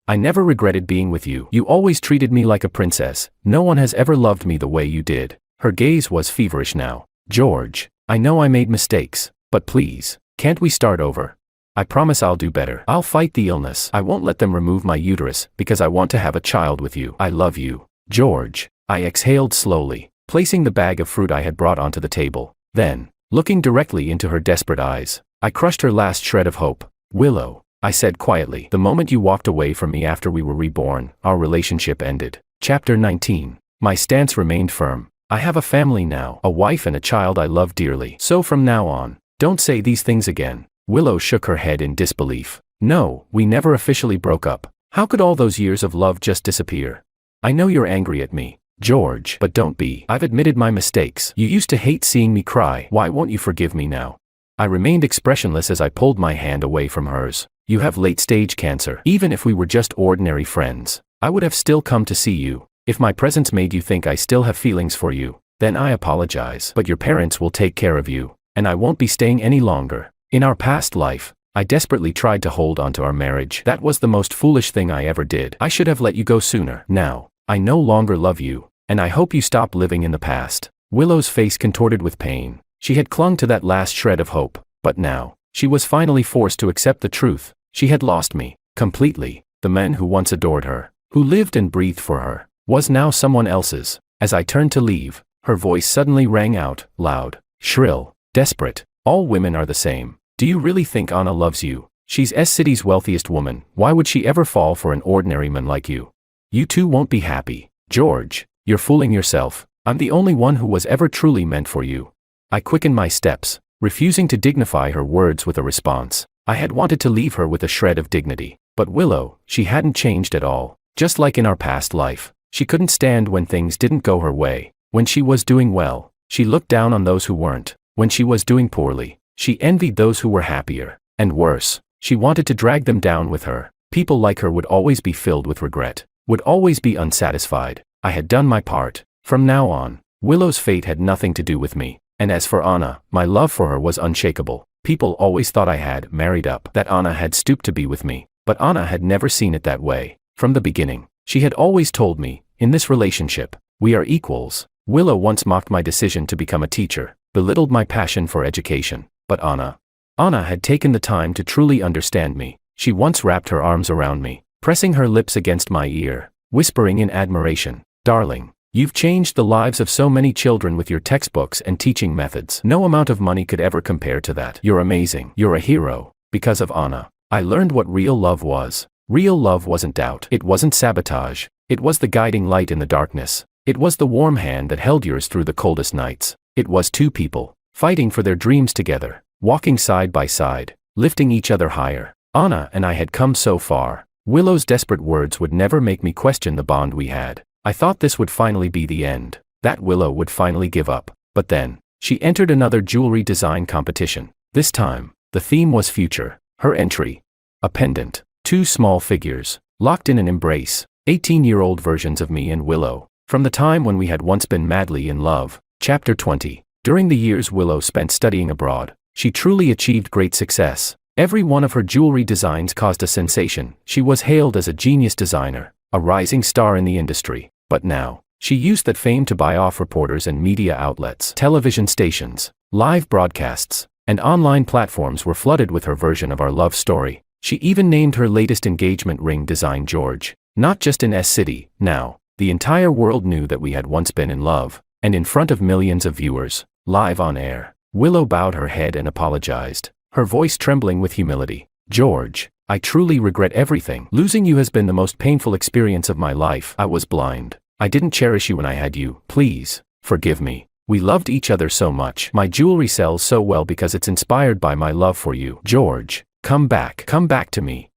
I never regretted being with you. You always treated me like a princess. No one has ever loved me the way you did. Her gaze was feverish now. George, I know I made mistakes, but please, can't we start over? I promise I'll do better. I'll fight the illness. I won't let them remove my uterus because I want to have a child with you. I love you, George. I exhaled slowly, placing the bag of fruit I had brought onto the table. Then, looking directly into her desperate eyes, I crushed her last shred of hope. Willow, I said quietly, the moment you walked away from me after we were reborn, our relationship ended. Chapter 19. My stance remained firm. I have a family now, a wife and a child I love dearly. So from now on, don't say these things again. Willow shook her head in disbelief. No, we never officially broke up. How could all those years of love just disappear? I know you're angry at me, George, but don't be. I've admitted my mistakes. You used to hate seeing me cry. Why won't you forgive me now? I remained expressionless as I pulled my hand away from hers. You have late-stage cancer. Even if we were just ordinary friends, I would have still come to see you. If my presence made you think I still have feelings for you, then I apologize. But your parents will take care of you, and I won't be staying any longer. In our past life, I desperately tried to hold on to our marriage. That was the most foolish thing I ever did. I should have let you go sooner. Now, I no longer love you, and I hope you stop living in the past. Willow's face contorted with pain. She had clung to that last shred of hope, but now, she was finally forced to accept the truth. She had lost me, completely. The man who once adored her, who lived and breathed for her, was now someone else's. As I turned to leave, her voice suddenly rang out, loud, shrill, desperate. All women are the same. Do you really think Anna loves you? She's S-City's wealthiest woman. Why would she ever fall for an ordinary man like you? You two won't be happy. George, you're fooling yourself. I'm the only one who was ever truly meant for you. I quickened my steps, refusing to dignify her words with a response. I had wanted to leave her with a shred of dignity. But Willow, she hadn't changed at all. Just like in our past life, she couldn't stand when things didn't go her way. When she was doing well, she looked down on those who weren't. When she was doing poorly, she envied those who were happier. And worse, she wanted to drag them down with her. People like her would always be filled with regret, would always be unsatisfied. I had done my part. From now on, Willow's fate had nothing to do with me. And as for Anna, my love for her was unshakable. People always thought I had married up, that Anna had stooped to be with me, but Anna had never seen it that way. From the beginning, she had always told me, in this relationship, we are equals. Willow once mocked my decision to become a teacher, belittled my passion for education, but Anna had taken the time to truly understand me. She once wrapped her arms around me, pressing her lips against my ear, whispering in admiration, "Darling, you've changed the lives of so many children with your textbooks and teaching methods. No amount of money could ever compare to that. You're amazing. You're a hero." Because of Anna, I learned what real love was. Real love wasn't doubt. It wasn't sabotage. It was the guiding light in the darkness. It was the warm hand that held yours through the coldest nights. It was two people, fighting for their dreams together, walking side by side, lifting each other higher. Anna and I had come so far. Willow's desperate words would never make me question the bond we had. I thought this would finally be the end, that Willow would finally give up. But then, she entered another jewelry design competition. This time, the theme was future. Her entry: a pendant, two small figures, locked in an embrace, 18-year-old versions of me and Willow, from the time when we had once been madly in love. Chapter 20. During the years Willow spent studying abroad, she truly achieved great success. Every one of her jewelry designs caused a sensation. She was hailed as a genius designer, a rising star in the industry. But now, she used that fame to buy off reporters and media outlets. Television stations, live broadcasts, and online platforms were flooded with her version of our love story. She even named her latest engagement ring design George. Not just in S-City. Now, the entire world knew that we had once been in love, and in front of millions of viewers, live on air, Willow bowed her head and apologized, her voice trembling with humility. "George, I truly regret everything. Losing you has been the most painful experience of my life. I was blind. I didn't cherish you when I had you. Please, forgive me. We loved each other so much. My jewelry sells so well because it's inspired by my love for you. George, come back to me.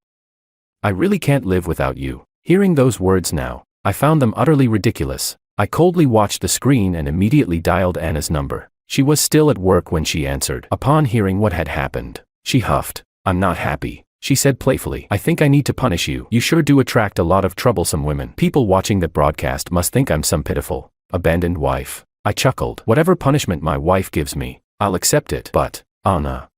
I really can't live without you." Hearing those words now, I found them utterly ridiculous. I coldly watched the screen and immediately dialed Anna's number. She was still at work when she answered. Upon hearing what had happened, she huffed. "I'm not happy," she said playfully. "I think I need to punish you. You sure do attract a lot of troublesome women. People watching that broadcast must think I'm some pitiful, abandoned wife." I chuckled. "Whatever punishment my wife gives me, I'll accept it. But, Anna,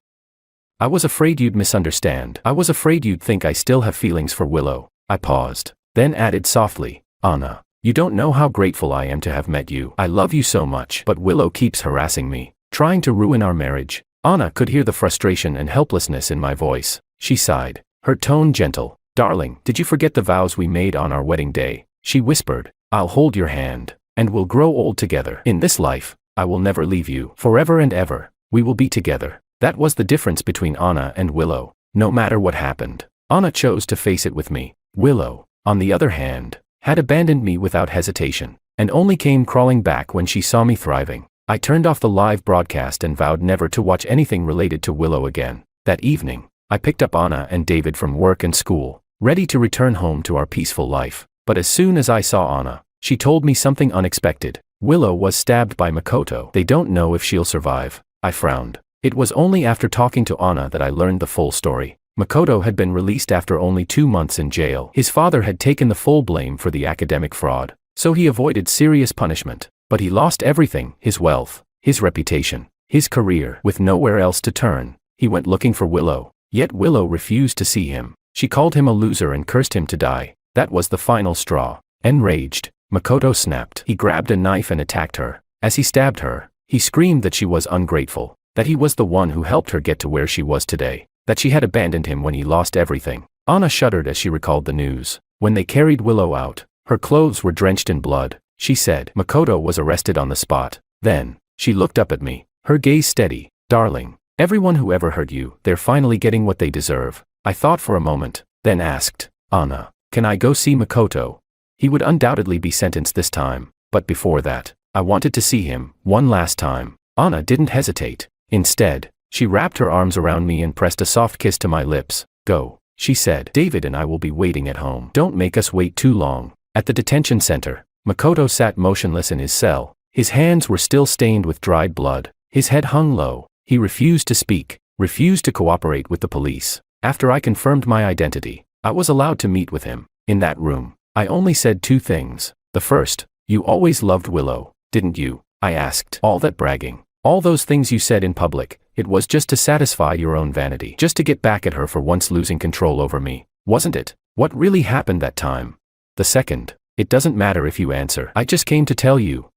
I was afraid you'd misunderstand. I was afraid you'd think I still have feelings for Willow." I paused, then added softly, "Anna, you don't know how grateful I am to have met you. I love you so much. But Willow keeps harassing me, trying to ruin our marriage." Anna could hear the frustration and helplessness in my voice. She sighed, her tone gentle. "Darling, did you forget the vows we made on our wedding day?" She whispered, "I'll hold your hand, and we'll grow old together. In this life, I will never leave you. Forever and ever, we will be together." That was the difference between Anna and Willow. No matter what happened, Anna chose to face it with me. Willow, on the other hand, had abandoned me without hesitation, and only came crawling back when she saw me thriving. I turned off the live broadcast and vowed never to watch anything related to Willow again. That evening, I picked up Anna and David from work and school, ready to return home to our peaceful life. But as soon as I saw Anna, she told me something unexpected. Willow was stabbed by Makoto. They don't know if she'll survive. I frowned. It was only after talking to Anna that I learned the full story. Makoto had been released after only 2 months in jail. His father had taken the full blame for the academic fraud, so he avoided serious punishment. But he lost everything: his wealth, his reputation, his career. With nowhere else to turn, he went looking for Willow. Yet Willow refused to see him. She called him a loser and cursed him to die. That was the final straw. Enraged, Makoto snapped. He grabbed a knife and attacked her. As he stabbed her, he screamed that she was ungrateful, that he was the one who helped her get to where she was today, that she had abandoned him when he lost everything. Anna shuddered as she recalled the news. When they carried Willow out, her clothes were drenched in blood. She said Makoto was arrested on the spot. Then, she looked up at me, her gaze steady. "Darling, everyone who ever hurt you, they're finally getting what they deserve." I thought for a moment, then asked, "Anna, can I go see Makoto?" He would undoubtedly be sentenced this time, but before that, I wanted to see him, one last time. Anna didn't hesitate. Instead, she wrapped her arms around me and pressed a soft kiss to my lips. "Go," she said. "David and I will be waiting at home. Don't make us wait too long." At the detention center, Makoto sat motionless in his cell. His hands were still stained with dried blood. His head hung low. He refused to speak, refused to cooperate with the police. After I confirmed my identity, I was allowed to meet with him. In that room, I only said 2 things. The first: "You always loved Willow, didn't you?" I asked. All that bragging, All those things you said in public, it was just to satisfy your own vanity. Just to get back at her for once losing control over me, wasn't it? What really happened that time? The second. It doesn't matter if you answer. I just came to tell you.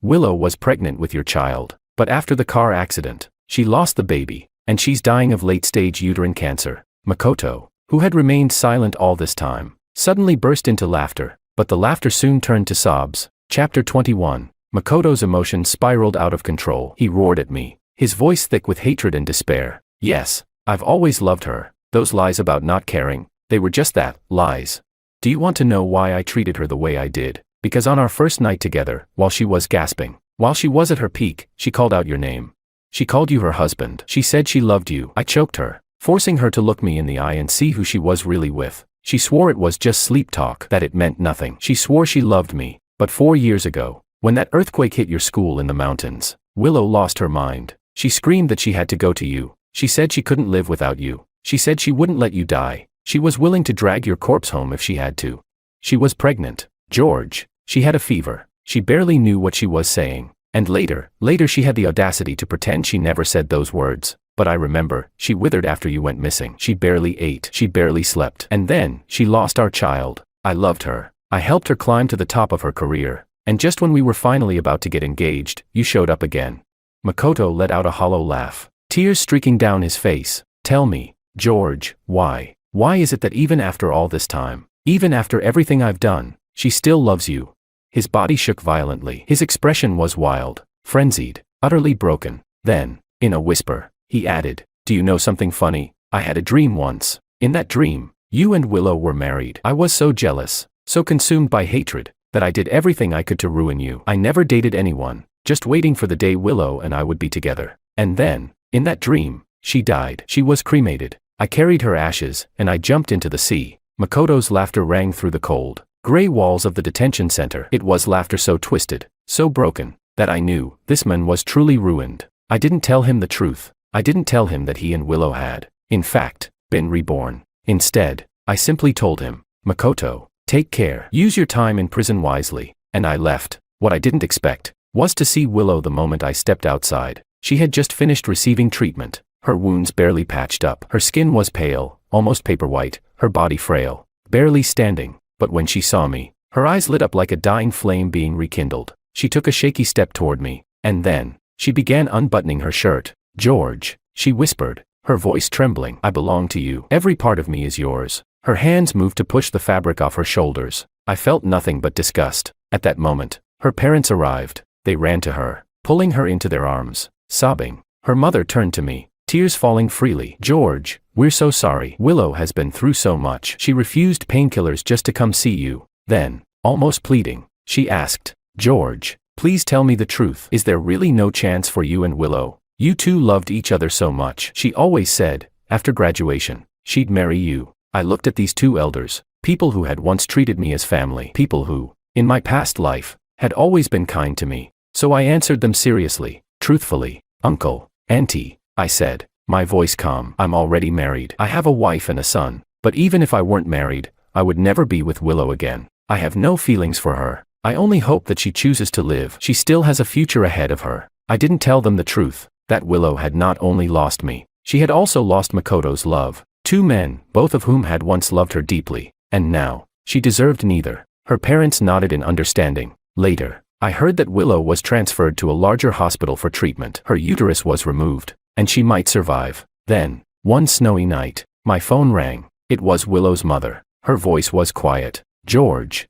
Willow was pregnant with your child, but after the car accident, she lost the baby, and she's dying of late-stage uterine cancer. Makoto, who had remained silent all this time, suddenly burst into laughter, but the laughter soon turned to sobs. Chapter 21. Makoto's emotions spiraled out of control. He roared at me, his voice thick with hatred and despair. Yes, I've always loved her. Those lies about not caring, they were just that, lies. Do you want to know why I treated her the way I did? Because on our first night together, while she was gasping, while she was at her peak, she called out your name. She called you her husband. She said she loved you. I choked her, forcing her to look me in the eye and see who she was really with. She swore it was just sleep talk, that it meant nothing. She swore she loved me. But 4 years ago, when that earthquake hit your school in the mountains, Willow lost her mind. She screamed that she had to go to you. She said she couldn't live without you. She said she wouldn't let you die. She was willing to drag your corpse home if she had to. She was pregnant, George. She had a fever. She barely knew what she was saying. And later she had the audacity to pretend she never said those words. But I remember, she withered after you went missing. She barely ate. She barely slept. And then, she lost our child. I loved her. I helped her climb to the top of her career. And just when we were finally about to get engaged, you showed up again. Makoto let out a hollow laugh, tears streaking down his face. Tell me, George, why? Why is it that even after all this time, even after everything I've done, she still loves you? His body shook violently. His expression was wild, frenzied, utterly broken. Then, in a whisper, he added, do you know something funny? I had a dream once. In that dream, you and Willow were married. I was so jealous, so consumed by hatred, that I did everything I could to ruin you. I never dated anyone, just waiting for the day Willow and I would be together. And then, in that dream, she died. She was cremated. I carried her ashes, and I jumped into the sea. Makoto's laughter rang through the cold, gray walls of the detention center. It was laughter so twisted, so broken, that I knew, this man was truly ruined. I didn't tell him the truth. I didn't tell him that he and Willow had, in fact, been reborn. Instead, I simply told him, Makoto, take care. Use your time in prison wisely. And I left. What I didn't expect was to see Willow the moment I stepped outside. She had just finished receiving treatment, her wounds barely patched up. Her skin was pale, almost paper white, her body frail, barely standing. But when she saw me, her eyes lit up like a dying flame being rekindled. She took a shaky step toward me, and then, she began unbuttoning her shirt. George, she whispered, her voice trembling. I belong to you. Every part of me is yours. Her hands moved to push the fabric off her shoulders. I felt nothing but disgust. At that moment, her parents arrived. They ran to her, pulling her into their arms, sobbing. Her mother turned to me, tears falling freely. George, we're so sorry. Willow has been through so much. She refused painkillers just to come see you. Then, almost pleading, she asked, George, please tell me the truth. Is there really no chance for you and Willow? You two loved each other so much. She always said, after graduation, she'd marry you. I looked at these two elders, people who had once treated me as family, people who, in my past life, had always been kind to me. So I answered them seriously, truthfully. Uncle, Auntie, I said, my voice calm. I'm already married. I have a wife and a son. But even if I weren't married, I would never be with Willow again. I have no feelings for her. I only hope that she chooses to live. She still has a future ahead of her. I didn't tell them the truth, that Willow had not only lost me, she had also lost Makoto's love. Two men, both of whom had once loved her deeply, and now, she deserved neither. Her parents nodded in understanding. Later, I heard that Willow was transferred to a larger hospital for treatment. Her uterus was removed, and she might survive. Then, one snowy night, my phone rang. It was Willow's mother. Her voice was quiet. George.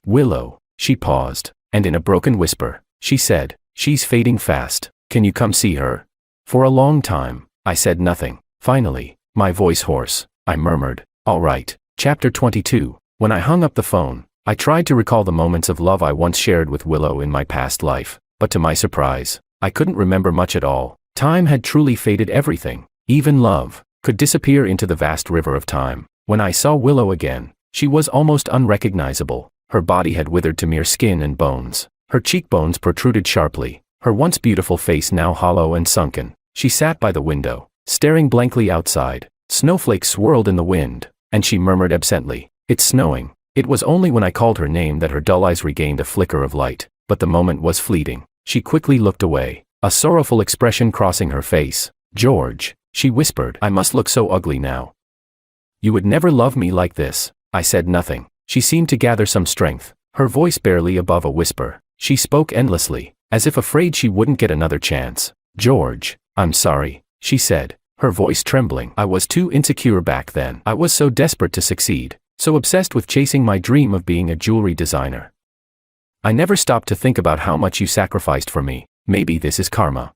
Willow. She paused, and in a broken whisper, she said, she's fading fast. Can you come see her? For a long time, I said nothing. Finally, my voice hoarse, I murmured, all right. Chapter 22. When I hung up the phone, I tried to recall the moments of love I once shared with Willow in my past life, but to my surprise, I couldn't remember much at all. Time had truly faded everything. Even love could disappear into the vast river of time. When I saw Willow again, she was almost unrecognizable. Her body had withered to mere skin and bones. Her cheekbones protruded sharply, her once beautiful face now hollow and sunken. She sat by the window, staring blankly outside. Snowflakes swirled in the wind, and she murmured absently, it's snowing. It was only when I called her name that her dull eyes regained a flicker of light, but the moment was fleeting. She quickly looked away, a sorrowful expression crossing her face. George, she whispered, I must look so ugly now. You would never love me like this. I said nothing. She seemed to gather some strength, her voice barely above a whisper. She spoke endlessly, as if afraid she wouldn't get another chance. George, I'm sorry, she said, her voice trembling. I was too insecure back then. I was so desperate to succeed, so obsessed with chasing my dream of being a jewelry designer. I never stopped to think about how much you sacrificed for me. Maybe this is karma.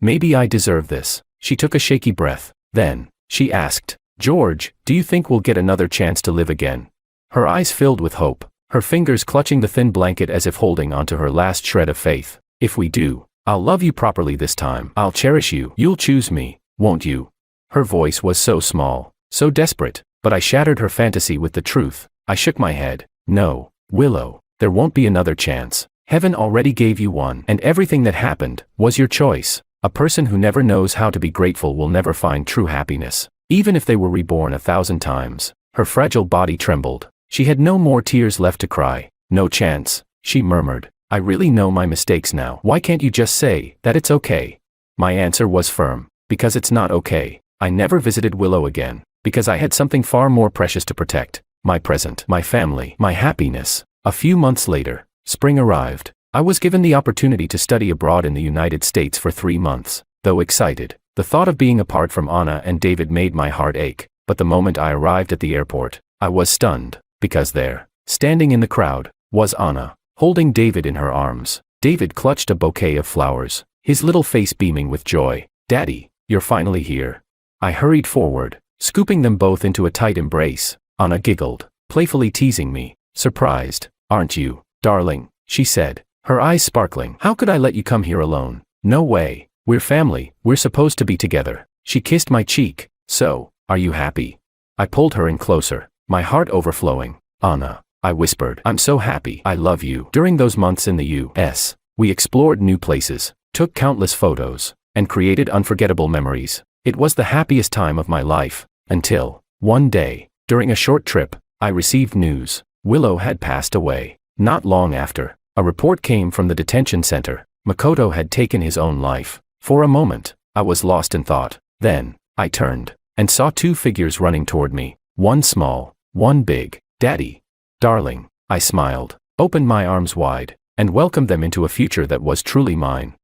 Maybe I deserve this. She took a shaky breath. Then, she asked, George, do you think we'll get another chance to live again? Her eyes filled with hope, her fingers clutching the thin blanket as if holding onto her last shred of faith. If we do, I'll love you properly this time. I'll cherish you. You'll choose me, won't you? Her voice was so small, so desperate, but I shattered her fantasy with the truth. I shook my head. No, Willow, there won't be another chance. Heaven already gave you one, and everything that happened was your choice. A person who never knows how to be grateful will never find true happiness, even if they were reborn 1,000 times. Her fragile body trembled. She had no more tears left to cry. No chance, she murmured. I really know my mistakes now. Why can't you just say that it's okay? My answer was firm. Because it's not okay. I never visited Willow again, because I had something far more precious to protect. My present, my family, my happiness. A few months later, spring arrived. I was given the opportunity to study abroad in the United States for 3 months. Though excited, the thought of being apart from Anna and David made my heart ache. But the moment I arrived at the airport, I was stunned, because there, standing in the crowd, was Anna, holding David in her arms. David clutched a bouquet of flowers, his little face beaming with joy. Daddy, you're finally here. I hurried forward, scooping them both into a tight embrace. Anna giggled, playfully teasing me. Surprised, aren't you, darling? She said, her eyes sparkling. How could I let you come here alone? No way. We're family, we're supposed to be together. She kissed my cheek. So, are you happy? I pulled her in closer, my heart overflowing. Anna, I whispered, I'm so happy. I love you. During those months in the U.S., we explored new places, took countless photos, and created unforgettable memories. It was the happiest time of my life, until, one day, during a short trip, I received news. Willow had passed away. Not long after, a report came from the detention center. Makoto had taken his own life. For a moment, I was lost in thought. Then, I turned, and saw 2 figures running toward me. One small, one big. Daddy. Darling. I smiled, opened my arms wide, and welcomed them into a future that was truly mine.